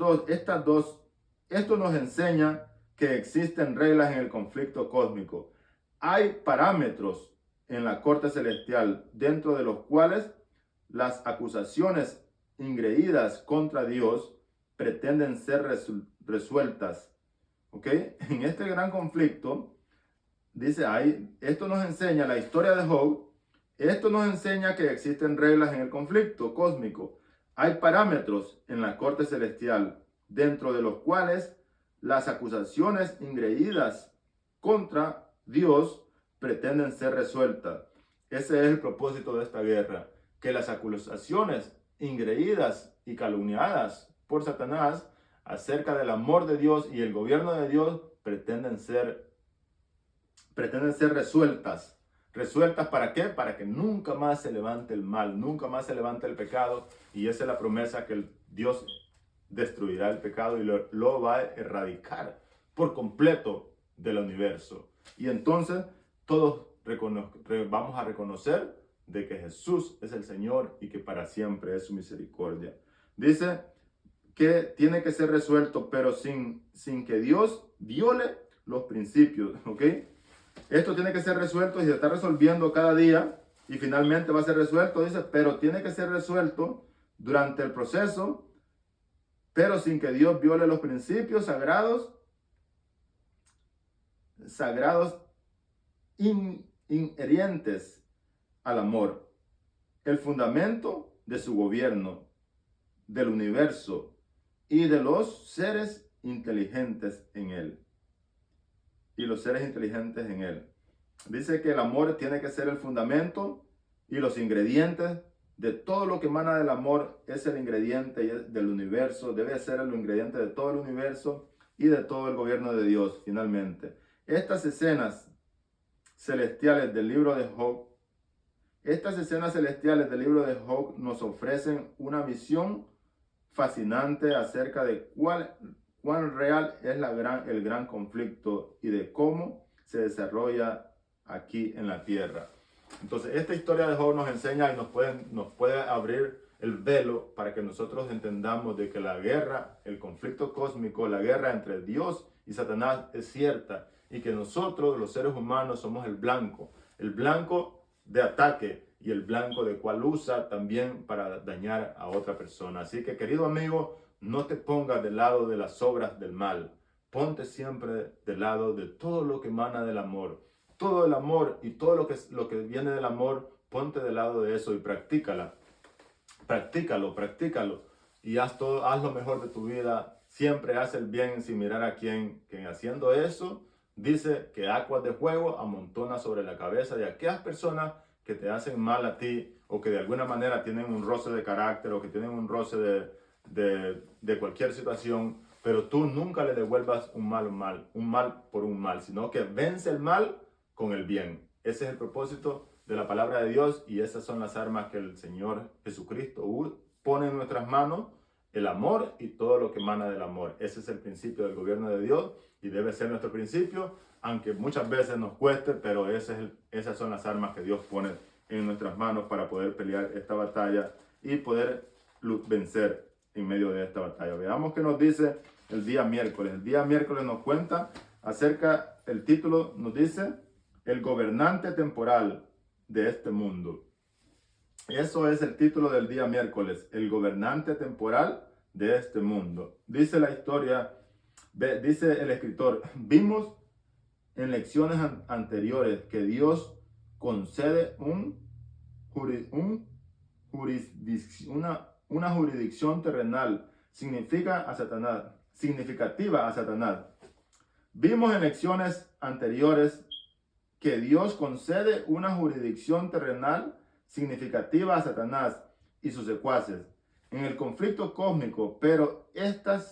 nos enseña que existen reglas en el conflicto cósmico. Hay parámetros en la corte celestial dentro de los cuales las acusaciones ingreídas contra Dios pretenden ser resueltas. ¿Ok? En este gran conflicto, dice ahí, esto nos enseña la historia de Job. Esto nos enseña que existen reglas en el conflicto cósmico. Hay parámetros en la corte celestial, dentro de los cuales las acusaciones ingreídas contra Dios pretenden ser resueltas. Ese es el propósito de esta guerra, que las acusaciones ingreídas y calumniadas por Satanás acerca del amor de Dios y el gobierno de Dios pretenden ser resueltas. ¿Resueltas para qué? Para que nunca más se levante el mal, nunca más se levante el pecado. Y esa es la promesa, que Dios destruirá el pecado y lo va a erradicar por completo del universo. Y entonces todos vamos a reconocer de que Jesús es el Señor y que para siempre es su misericordia. Dice que tiene que ser resuelto, pero sin que Dios viole los principios, ¿ok? Esto tiene que ser resuelto y se está resolviendo cada día y finalmente va a ser resuelto, dice, pero tiene que ser resuelto durante el proceso, pero sin que Dios viole los principios sagrados inherentes al amor, el fundamento de su gobierno, del universo y de los seres inteligentes en él. Dice que el amor tiene que ser el fundamento y los ingredientes de todo lo que emana del amor. Es el ingrediente del universo, debe ser el ingrediente de todo el universo y de todo el gobierno de Dios finalmente. Estas escenas celestiales del libro de Job, nos ofrecen una visión fascinante acerca de cuán real es el gran conflicto y de cómo se desarrolla aquí en la tierra. Entonces, esta historia de Job nos enseña y nos puede abrir el velo para que nosotros entendamos de que la guerra, el conflicto cósmico, la guerra entre Dios y Satanás es cierta, y que nosotros, los seres humanos, somos el blanco de ataque y el blanco de cual usa también para dañar a otra persona. Así que, querido amigo, no te pongas del lado de las obras del mal. Ponte siempre del lado de todo lo que emana del amor. Todo el amor y todo lo que viene del amor, ponte del lado de eso y practícalo. Y haz lo mejor de tu vida. Siempre haz el bien sin mirar a quién. Que haciendo eso, dice que aguas de fuego amontona sobre la cabeza de aquellas personas que te hacen mal a ti, o que de alguna manera tienen un roce de carácter, o que tienen un roce de cualquier situación, pero tú nunca le devuelvas un mal por un mal, sino que vence el mal con el bien. Ese es el propósito de la palabra de Dios, y esas son las armas que el Señor Jesucristo pone en nuestras manos: el amor y todo lo que emana del amor. Ese es el principio del gobierno de Dios y debe ser nuestro principio, aunque muchas veces nos cueste, pero esas son las armas que Dios pone en nuestras manos para poder pelear esta batalla y poder vencer en medio de esta batalla. Veamos qué nos dice el día miércoles. El día miércoles nos cuenta acerca, el título nos dice: el gobernante temporal de este mundo. Eso es el título del día miércoles, el gobernante temporal de este mundo. Dice la historia, dice el escritor: vimos en lecciones anteriores que Dios concede una jurisdicción terrenal significativa a Satanás. Vimos en lecciones anteriores que Dios concede una jurisdicción terrenal significativa a Satanás y sus secuaces en el conflicto cósmico, pero esta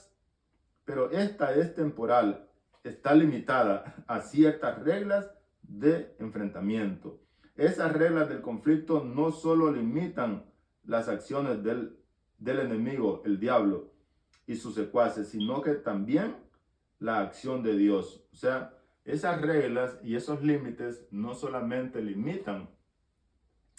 es temporal. está limitada a ciertas reglas de enfrentamiento. Esas reglas del conflicto no solo limitan las acciones del enemigo, el diablo y sus secuaces, sino que también la acción de Dios. O sea, esas reglas y esos límites no solamente limitan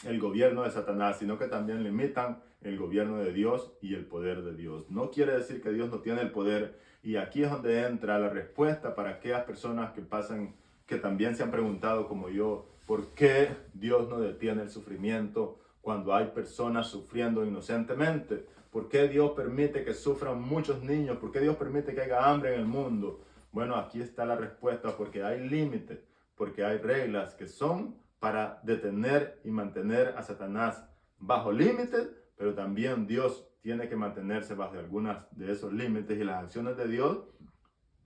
el gobierno de Satanás, sino que también limitan el gobierno de Dios y el poder de Dios. No quiere decir que Dios no tiene el poder, y aquí es donde entra la respuesta para aquellas personas que también se han preguntado como yo, ¿por qué Dios no detiene el sufrimiento cuando hay personas sufriendo inocentemente? ¿Por qué Dios permite que sufran muchos niños? ¿Por qué Dios permite que haya hambre en el mundo? Bueno, aquí está la respuesta, porque hay límites, porque hay reglas que son para detener y mantener a Satanás bajo límites, pero también Dios tiene que mantenerse bajo algunas de esos límites, y las acciones de Dios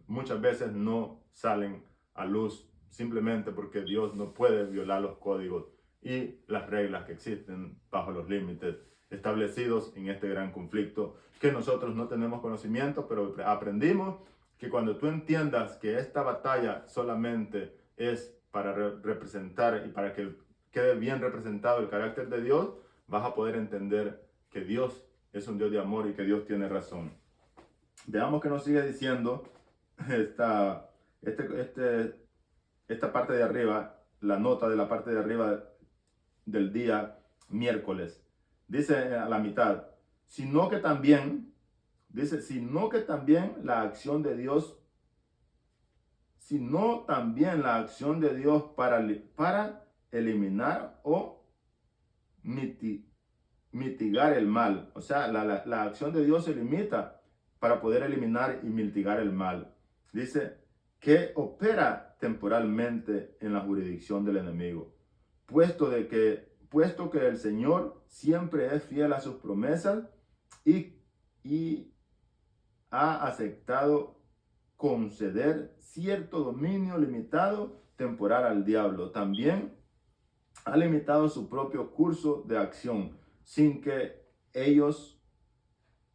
muchas veces no salen a luz simplemente porque Dios no puede violar los códigos y las reglas que existen bajo los límites establecidos en este gran conflicto que nosotros no tenemos conocimiento, pero aprendimos que cuando tú entiendas que esta batalla solamente es para representar y para que quede bien representado el carácter de Dios, vas a poder entender que Dios es un Dios de amor y que Dios tiene razón. Veamos que nos sigue diciendo esta parte de arriba, la nota de la parte de arriba del día miércoles. Dice a la mitad, sino que también la acción de Dios, para eliminar o mitigar el mal. O sea, la acción de Dios se limita para poder eliminar y mitigar el mal. Dice que opera temporalmente en la jurisdicción del enemigo, puesto que el Señor siempre es fiel a sus promesas y ha aceptado conceder cierto dominio limitado temporal al diablo. También ha limitado su propio curso de acción sin que ellos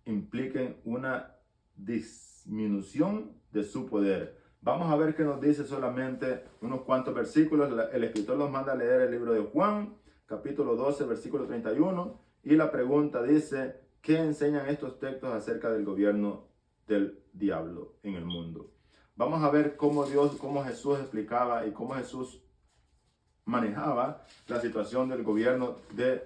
impliquen una disminución de su poder. Vamos a ver qué nos dice solamente unos cuantos versículos. El escritor nos manda a leer el libro de Juan, capítulo 12, versículo 31, y la pregunta dice, ¿qué enseñan estos textos acerca del gobierno del diablo en el mundo? Vamos a ver cómo Jesús explicaba y cómo Jesús manejaba la situación del gobierno de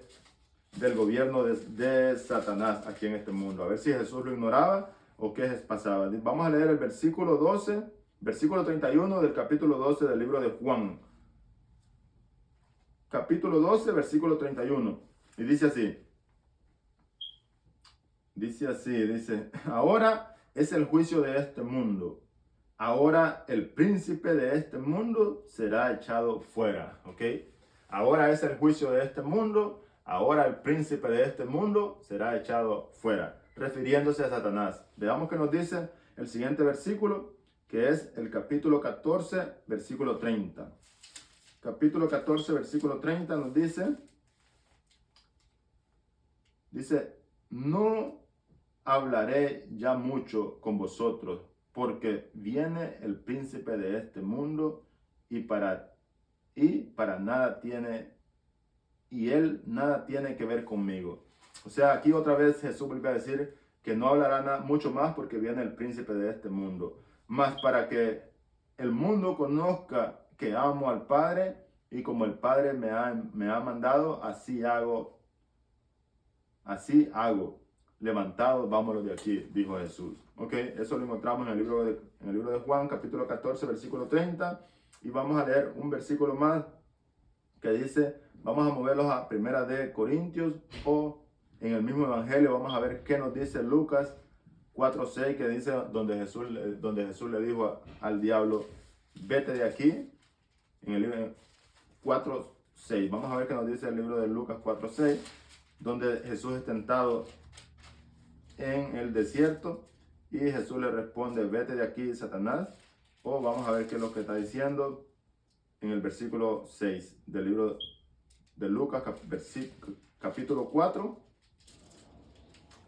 Satanás aquí en este mundo. A ver si Jesús lo ignoraba o qué pasaba. Vamos a leer el versículo 12, versículo 31 del capítulo 12 del libro de Juan. Capítulo 12, versículo 31. Y dice así. Dice, ahora es el juicio de este mundo. Ahora el príncipe de este mundo será echado fuera. ¿Ok? Ahora es el juicio de este mundo. Ahora el príncipe de este mundo será echado fuera, refiriéndose a Satanás. Veamos qué nos dice el siguiente versículo, que es el capítulo 14, versículo 30. Capítulo 14, versículo 30 nos dice, no hablaré ya mucho con vosotros, porque viene el príncipe de este mundo y él nada tiene que ver conmigo. O sea, aquí otra vez Jesús vuelve a decir que no hablará mucho más porque viene el príncipe de este mundo. Más para que el mundo conozca que amo al Padre, y como el Padre me ha mandado, así hago. Levantado, vámonos de aquí, dijo Jesús. Ok, eso lo encontramos en el libro de Juan, capítulo 14, versículo 30. Y vamos a leer un versículo más que dice, vamos a moverlos a Primera de Corintios, o en el mismo evangelio vamos a ver qué nos dice Lucas 4:6, que dice donde Jesús le dijo al diablo, vete de aquí, en el libro 4:6. Vamos a ver qué nos dice el libro de Lucas 4:6, donde Jesús es tentado en el desierto y Jesús le responde, vete de aquí, Satanás. O vamos a ver qué es lo que está diciendo en el versículo 6 del libro de Lucas, capítulo 4,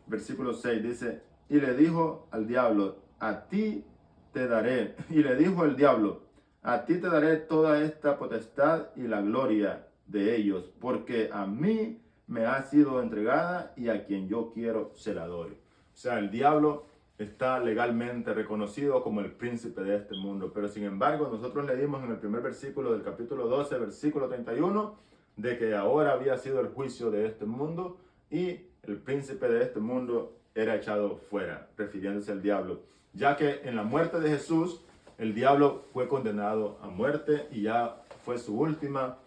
versículo 6. Dice, y le dijo al diablo, a ti te daré. Y le dijo el diablo, a ti te daré toda esta potestad y la gloria de ellos, porque a mí me ha sido entregada y a quien yo quiero se la doy. O sea, el diablo está legalmente reconocido como el príncipe de este mundo, pero sin embargo nosotros leímos en el primer versículo del capítulo 12, versículo 31, de que ahora había sido el juicio de este mundo y el príncipe de este mundo era echado fuera, refiriéndose al diablo, ya que en la muerte de Jesús el diablo fue condenado a muerte y ya fue su última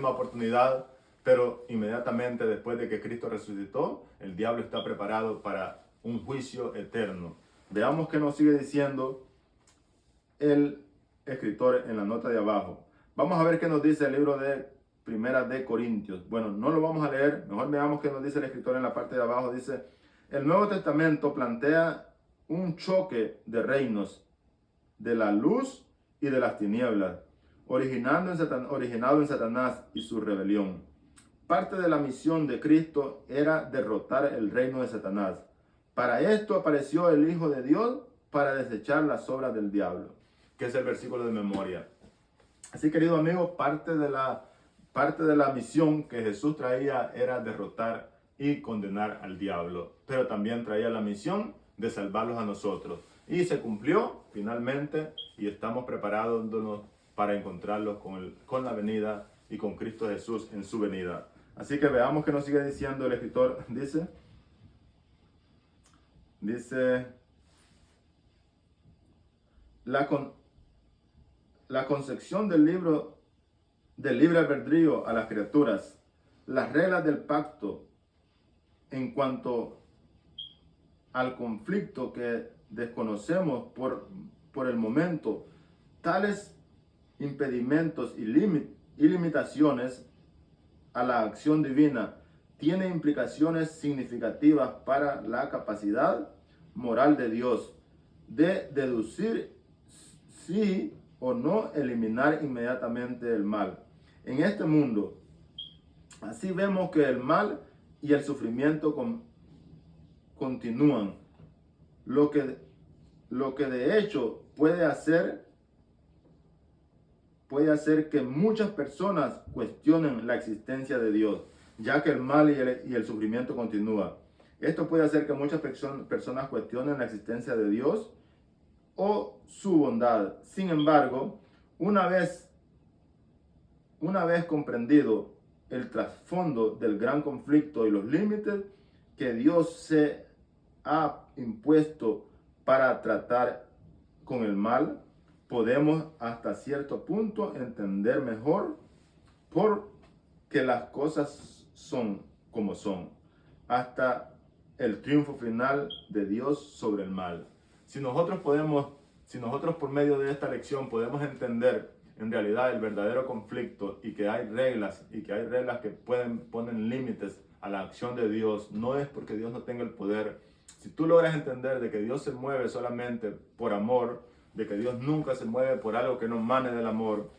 oportunidad, pero inmediatamente después de que Cristo resucitó, el diablo está preparado para un juicio eterno. Veamos qué nos sigue diciendo el escritor en la nota de abajo. Vamos a ver qué nos dice el libro de Primera de Corintios. Bueno, no lo vamos a leer, mejor veamos qué nos dice el escritor en la parte de abajo. Dice, el Nuevo Testamento plantea un choque de reinos, de la luz y de las tinieblas, originado en Satanás y su rebelión. Parte de la misión de Cristo era derrotar el reino de Satanás. Para esto apareció el Hijo de Dios para desechar las obras del diablo. Que es el versículo de memoria. Así, querido amigo, parte de la misión que Jesús traía era derrotar y condenar al diablo, pero también traía la misión de salvarlos a nosotros. Y se cumplió finalmente y estamos preparándonos para encontrarlos con la venida y con Cristo Jesús en su venida. Así que veamos qué nos sigue diciendo el escritor. Dice la concepción del libre albedrío a las criaturas, las reglas del pacto en cuanto al conflicto que desconocemos por el momento, tales impedimentos y limitaciones a la acción divina tiene implicaciones significativas para la capacidad moral de Dios de deducir sí o no eliminar inmediatamente el mal. En este mundo, así vemos que el mal y el sufrimiento continúan, lo que de hecho puede hacer que muchas personas cuestionen la existencia de Dios, ya que el mal y el sufrimiento continúa. Esto puede hacer que muchas personas cuestionen la existencia de Dios o su bondad. Sin embargo, una vez comprendido el trasfondo del gran conflicto y los límites que Dios se ha impuesto para tratar con el mal, podemos hasta cierto punto entender mejor por qué las cosas son como son, hasta el triunfo final de Dios sobre el mal. Si nosotros por medio de esta lección podemos entender en realidad el verdadero conflicto y que hay reglas que ponen límites a la acción de Dios, no es porque Dios no tenga el poder. Si tú logras entender de que Dios se mueve solamente por amor, de que Dios nunca se mueve por algo que no mane del amor,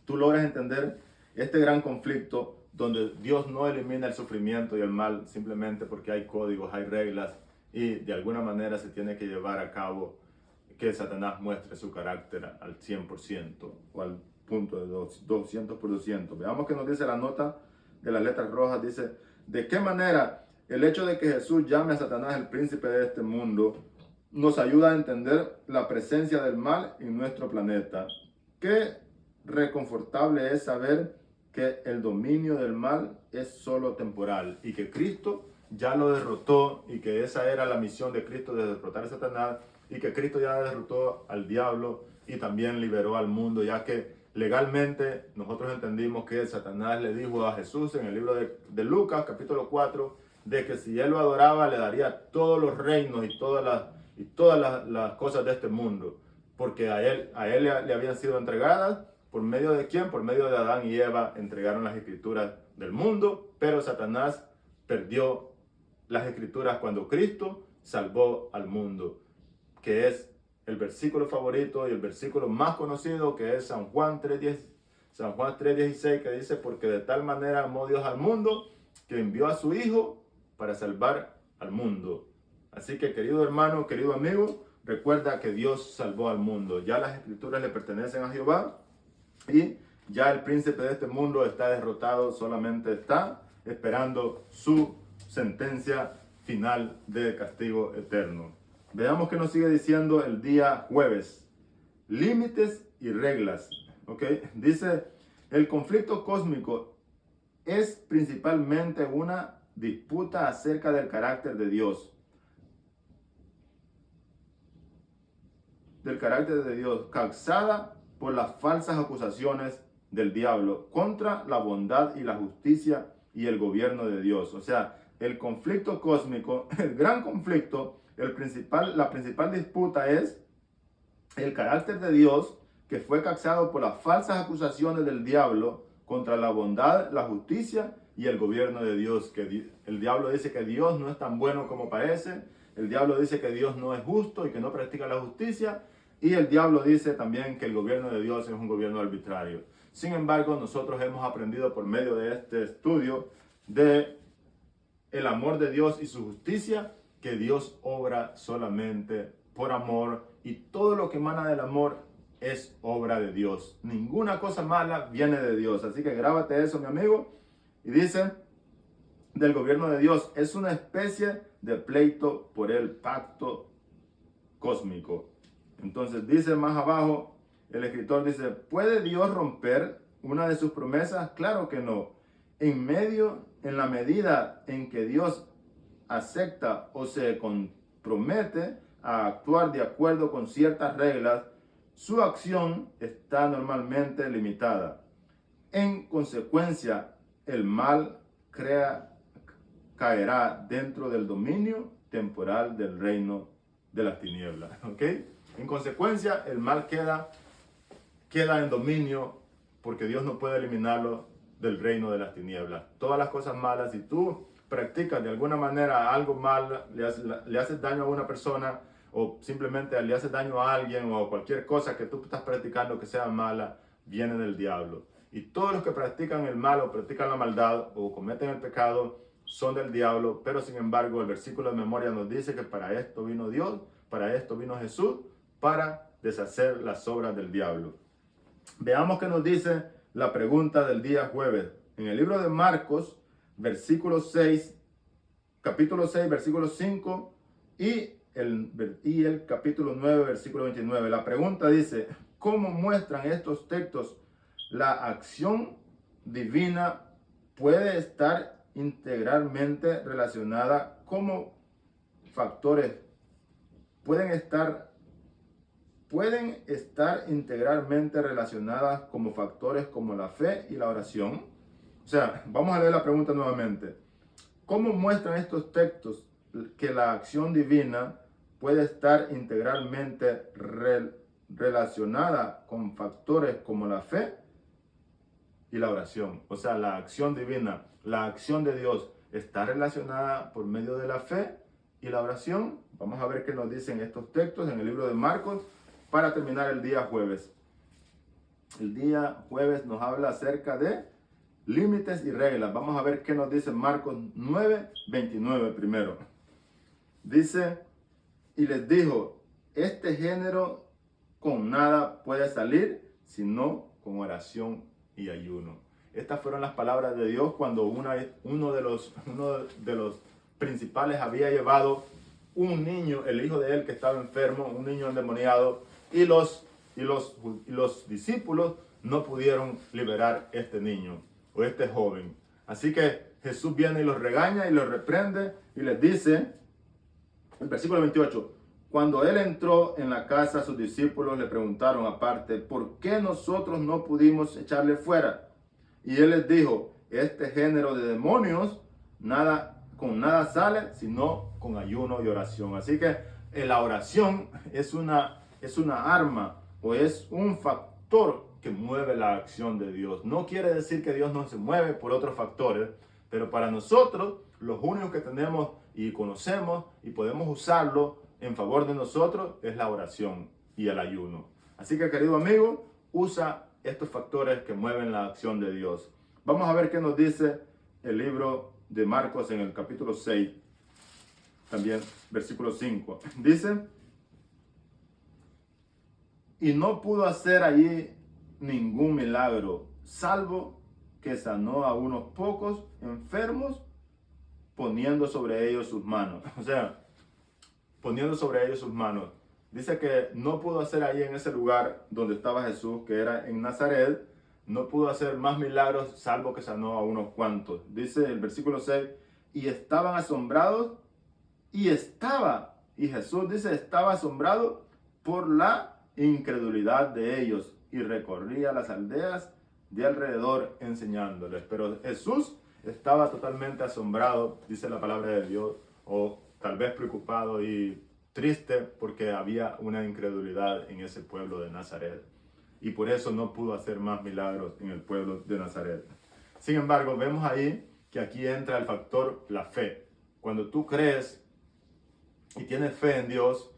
tú logras entender este gran conflicto donde Dios no elimina el sufrimiento y el mal simplemente porque hay códigos, hay reglas y de alguna manera se tiene que llevar a cabo que Satanás muestre su carácter al 100% o al punto de 200%. Veamos qué nos dice la nota de las letras rojas. Dice, ¿de qué manera el hecho de que Jesús llame a Satanás el príncipe de este mundo nos ayuda a entender la presencia del mal en nuestro planeta? Qué reconfortable es saber que el dominio del mal es solo temporal y que Cristo ya lo derrotó y que esa era la misión de Cristo, de derrotar a Satanás, y que Cristo ya derrotó al diablo y también liberó al mundo, ya que legalmente nosotros entendimos que Satanás le dijo a Jesús en el libro de Lucas capítulo 4 de que si él lo adoraba le daría todos los reinos y todas las cosas de este mundo, porque a él le habían sido entregadas. ¿Por medio de quién? Por medio de Adán y Eva entregaron las escrituras del mundo, pero Satanás perdió las escrituras cuando Cristo salvó al mundo, que es el versículo favorito y el versículo más conocido, que es San Juan 3:16, que dice, porque de tal manera amó Dios al mundo, que envió a su Hijo para salvar al mundo. Así que, querido hermano, querido amigo, recuerda que Dios salvó al mundo. Ya las escrituras le pertenecen a Jehová y ya el príncipe de este mundo está derrotado, solamente está esperando su sentencia final de castigo eterno. Veamos que nos sigue diciendo el día jueves. Límites y reglas. ¿Ok? Dice, el conflicto cósmico es principalmente una disputa acerca del carácter de Dios. Del carácter de Dios, causada por las falsas acusaciones del diablo contra la bondad y la justicia y el gobierno de Dios. O sea, el conflicto cósmico, el gran conflicto, la principal disputa es el carácter de Dios, que fue causado por las falsas acusaciones del diablo contra la bondad, la justicia y el gobierno de Dios. Que el diablo dice que Dios no es tan bueno como parece. El diablo dice que Dios no es justo y que no practica la justicia. Y el diablo dice también que el gobierno de Dios es un gobierno arbitrario. Sin embargo, nosotros hemos aprendido por medio de este estudio de el amor de Dios y su justicia, que Dios obra solamente por amor, y todo lo que emana del amor es obra de Dios. Ninguna cosa mala viene de Dios. Así que grábate eso, mi amigo. Y dice, del gobierno de Dios, es una especie de pleito por el pacto cósmico. Entonces dice más abajo, el escritor dice, ¿puede Dios romper una de sus promesas? Claro que no. En la medida en que Dios acepta o se compromete a actuar de acuerdo con ciertas reglas, su acción está normalmente limitada. En consecuencia, el mal caerá dentro del dominio temporal del reino de las tinieblas. ¿Ok? En consecuencia, el mal queda en dominio, porque Dios no puede eliminarlo del reino de las tinieblas. Todas las cosas malas, si tú practicas de alguna manera algo mal, le haces daño a una persona, o simplemente le haces daño a alguien, o cualquier cosa que tú estás practicando que sea mala, viene del diablo. Y todos los que practican el mal o practican la maldad o cometen el pecado son del diablo. Pero sin embargo, el versículo de memoria nos dice que para esto vino Dios, para esto vino Jesús, para deshacer las obras del diablo. Veamos qué nos dice la pregunta del día jueves. En el libro de Marcos, capítulo 6, versículo 5 y el capítulo 9, versículo 29. La pregunta dice, ¿cómo muestran estos textos la acción divina puede estar integralmente relacionada como factores? Pueden estar integralmente relacionadas como factores como la fe y la oración. O sea, vamos a leer la pregunta nuevamente. ¿Cómo muestran estos textos que la acción divina puede estar integralmente relacionada con factores como la fe y la oración? O sea, la acción divina, la acción de Dios está relacionada por medio de la fe y la oración. Vamos a ver qué nos dicen estos textos en el libro de Marcos para terminar el día jueves. El día jueves nos habla acerca de límites y reglas. Vamos a ver qué nos dice Marcos 9, 29 primero. Dice, y les dijo, este género con nada puede salir, sino con oración y ayuno. Estas fueron las palabras de Dios cuando uno de los principales había llevado un niño, el hijo de él que estaba enfermo, un niño endemoniado, y los discípulos no pudieron liberar este niño o este joven. Así que Jesús viene y los regaña y los reprende y les dice, el versículo 28, cuando él entró en la casa, sus discípulos le preguntaron aparte, ¿por qué nosotros no pudimos echarle fuera? Y él les dijo, este género de demonios con nada sale, sino con ayuno y oración. Así que la oración es una arma o es un factor que mueve la acción de Dios. No quiere decir que Dios no se mueve por otros factores, pero para nosotros, los únicos que tenemos y conocemos y podemos usarlo en favor de nosotros es la oración y el ayuno. Así que, querido amigo, usa estos factores que mueven la acción de Dios. Vamos a ver qué nos dice el libro de Marcos en el capítulo 6, también versículo 5. Dice, y no pudo hacer allí ningún milagro, salvo que sanó a unos pocos enfermos poniendo sobre ellos sus manos. O sea, poniendo sobre ellos sus manos. Dice que no pudo hacer ahí en ese lugar donde estaba Jesús, que era en Nazaret, no pudo hacer más milagros salvo que sanó a unos cuantos. Dice el versículo 6, y estaban asombrados, y Jesús dice, estaba asombrado por la incredulidad de ellos, y recorría las aldeas de alrededor enseñándoles. Pero Jesús estaba totalmente asombrado, dice la palabra de Dios, o tal vez preocupado y triste porque había una incredulidad en ese pueblo de Nazaret. Y por eso no pudo hacer más milagros en el pueblo de Nazaret. Sin embargo, vemos ahí que aquí entra el factor la fe. Cuando tú crees y tienes fe en Dios,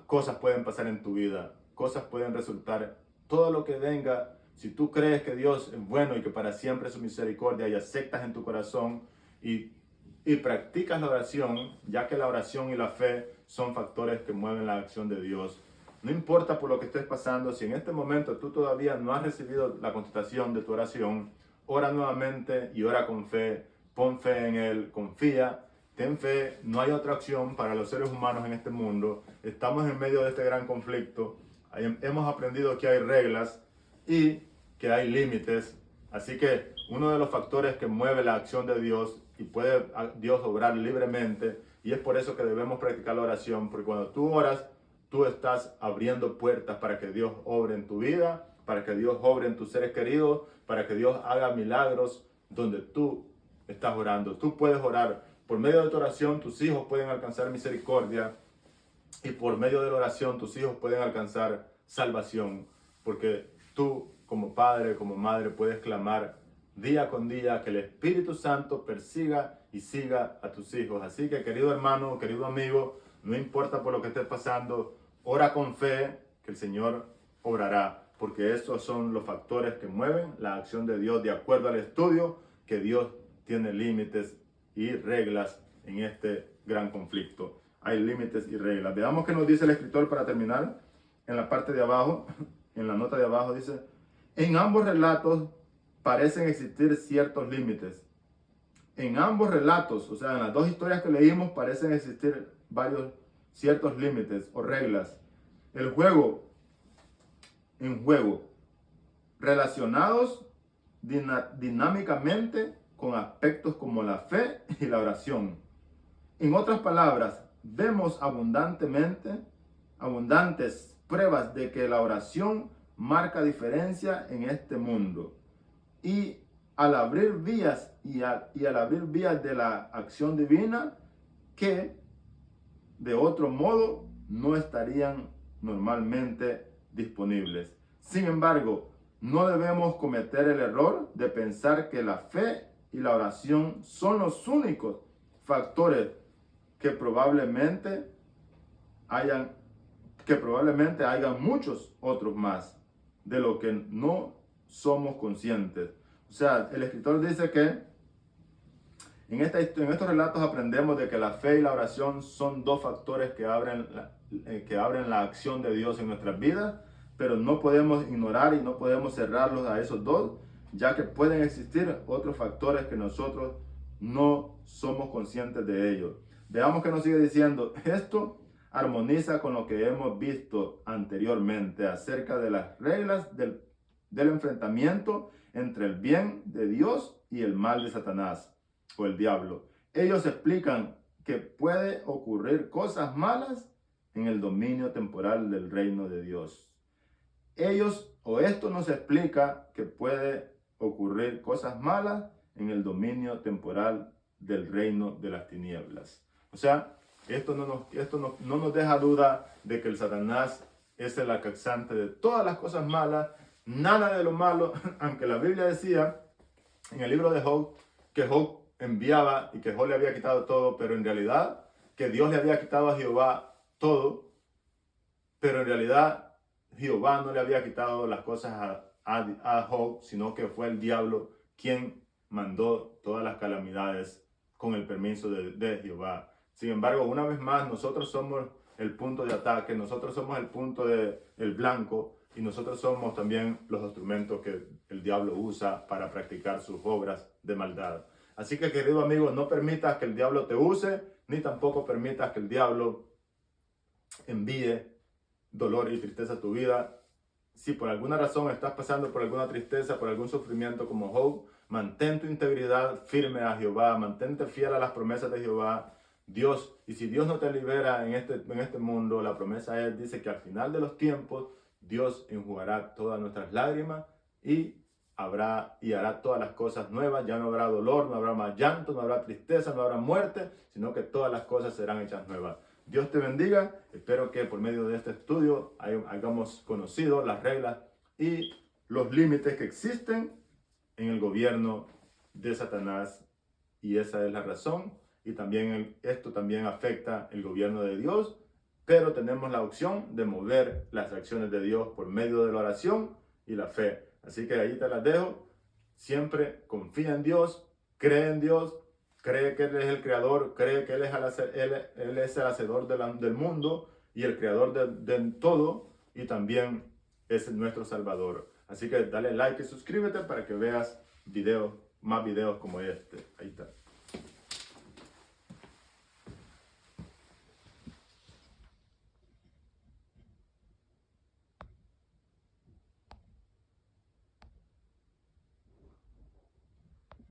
cosas pueden pasar en tu vida, cosas pueden resultar, todo lo que venga, si tú crees que Dios es bueno y que para siempre es su misericordia y aceptas en tu corazón y practicas la oración, ya que la oración y la fe son factores que mueven la acción de Dios. No importa por lo que estés pasando, si en este momento tú todavía no has recibido la contestación de tu oración, ora nuevamente y ora con fe, pon fe en Él, confía, ten fe, no hay otra opción para los seres humanos en este mundo. Estamos en medio de este gran conflicto, hemos aprendido que hay reglas y que hay límites, así que uno de los factores que mueve la acción de Dios y puede Dios obrar libremente, y es por eso que debemos practicar la oración, porque cuando tú oras, tú estás abriendo puertas para que Dios obre en tu vida, para que Dios obre en tus seres queridos, para que Dios haga milagros donde tú estás orando. Tú puedes orar. Por medio de tu oración, tus hijos pueden alcanzar misericordia, y por medio de la oración, tus hijos pueden alcanzar salvación, porque tú, como padre, como madre, puedes clamar día con día que el Espíritu Santo persiga y siga a tus hijos. Así que, querido hermano, querido amigo, no importa por lo que estés pasando, ora con fe que el Señor obrará, porque esos son los factores que mueven la acción de Dios, de acuerdo al estudio, que Dios tiene límites y reglas en este gran conflicto. Hay límites y reglas. Veamos qué nos dice el escritor para terminar. En la parte de abajo, en la nota de abajo dice, en ambos relatos parecen existir ciertos límites. En ambos relatos, o sea, en las dos historias que leímos, parecen existir ciertos límites o reglas. En juego, relacionados dinámicamente con aspectos como la fe y la oración. En otras palabras, vemos abundantes pruebas de que la oración marca diferencia en este mundo. Y al abrir vías al abrir vías de la acción divina que de otro modo no estarían normalmente disponibles. Sin embargo, no debemos cometer el error de pensar que la fe y la oración son los únicos factores que probablemente hayan muchos otros más de lo que no somos conscientes. O sea, el escritor dice que en estos relatos aprendemos de que la fe y la oración son dos factores que abren la acción de Dios en nuestras vidas, pero no podemos ignorar y no podemos cerrarlos a esos dos, ya que pueden existir otros factores que nosotros no somos conscientes de ellos. Veamos que nos sigue diciendo. Esto armoniza con lo que hemos visto anteriormente acerca de las reglas del enfrentamiento entre el bien de Dios y el mal de Satanás o el diablo. Ellos explican que puede ocurrir cosas malas en el dominio temporal del reino de Dios. Esto nos explica que puede ocurrir cosas malas en el dominio temporal del reino de las tinieblas. O sea, esto no nos deja duda de que el Satanás es el causante de todas las cosas malas, nada de lo malo, aunque la Biblia decía en el libro de Job que Job enviaba y que Job le había quitado todo, pero en realidad que Dios le había quitado a Jehová todo, pero en realidad Jehová no le había quitado las cosas a Job, sino que fue el diablo quien mandó todas las calamidades con el permiso de Jehová. Sin embargo, una vez más, nosotros somos el punto de ataque, nosotros somos el punto el blanco, y nosotros somos también los instrumentos que el diablo usa para practicar sus obras de maldad. Así que, querido amigo, no permitas que el diablo te use, ni tampoco permitas que el diablo envíe dolor y tristeza a tu vida. Si por alguna razón estás pasando por alguna tristeza, por algún sufrimiento como Job, mantén tu integridad firme a Jehová, mantente fiel a las promesas de Jehová, Dios. Y si Dios no te libera en este mundo, la promesa dice que al final de los tiempos, Dios enjugará todas nuestras lágrimas y hará todas las cosas nuevas. Ya no habrá dolor, no habrá más llanto, no habrá tristeza, no habrá muerte, sino que todas las cosas serán hechas nuevas. Dios te bendiga. Espero que por medio de este estudio hayamos conocido las reglas y los límites que existen en el gobierno de Satanás. Y esa es la razón. Y también esto también afecta el gobierno de Dios. Pero tenemos la opción de mover las acciones de Dios por medio de la oración y la fe. Así que ahí te las dejo. Siempre confía en Dios, cree en Dios. Cree que Él es el creador, cree que Él es el hacedor del mundo y el creador de todo, y también es nuestro Salvador. Así que dale like y suscríbete para que veas más videos como este. Ahí está.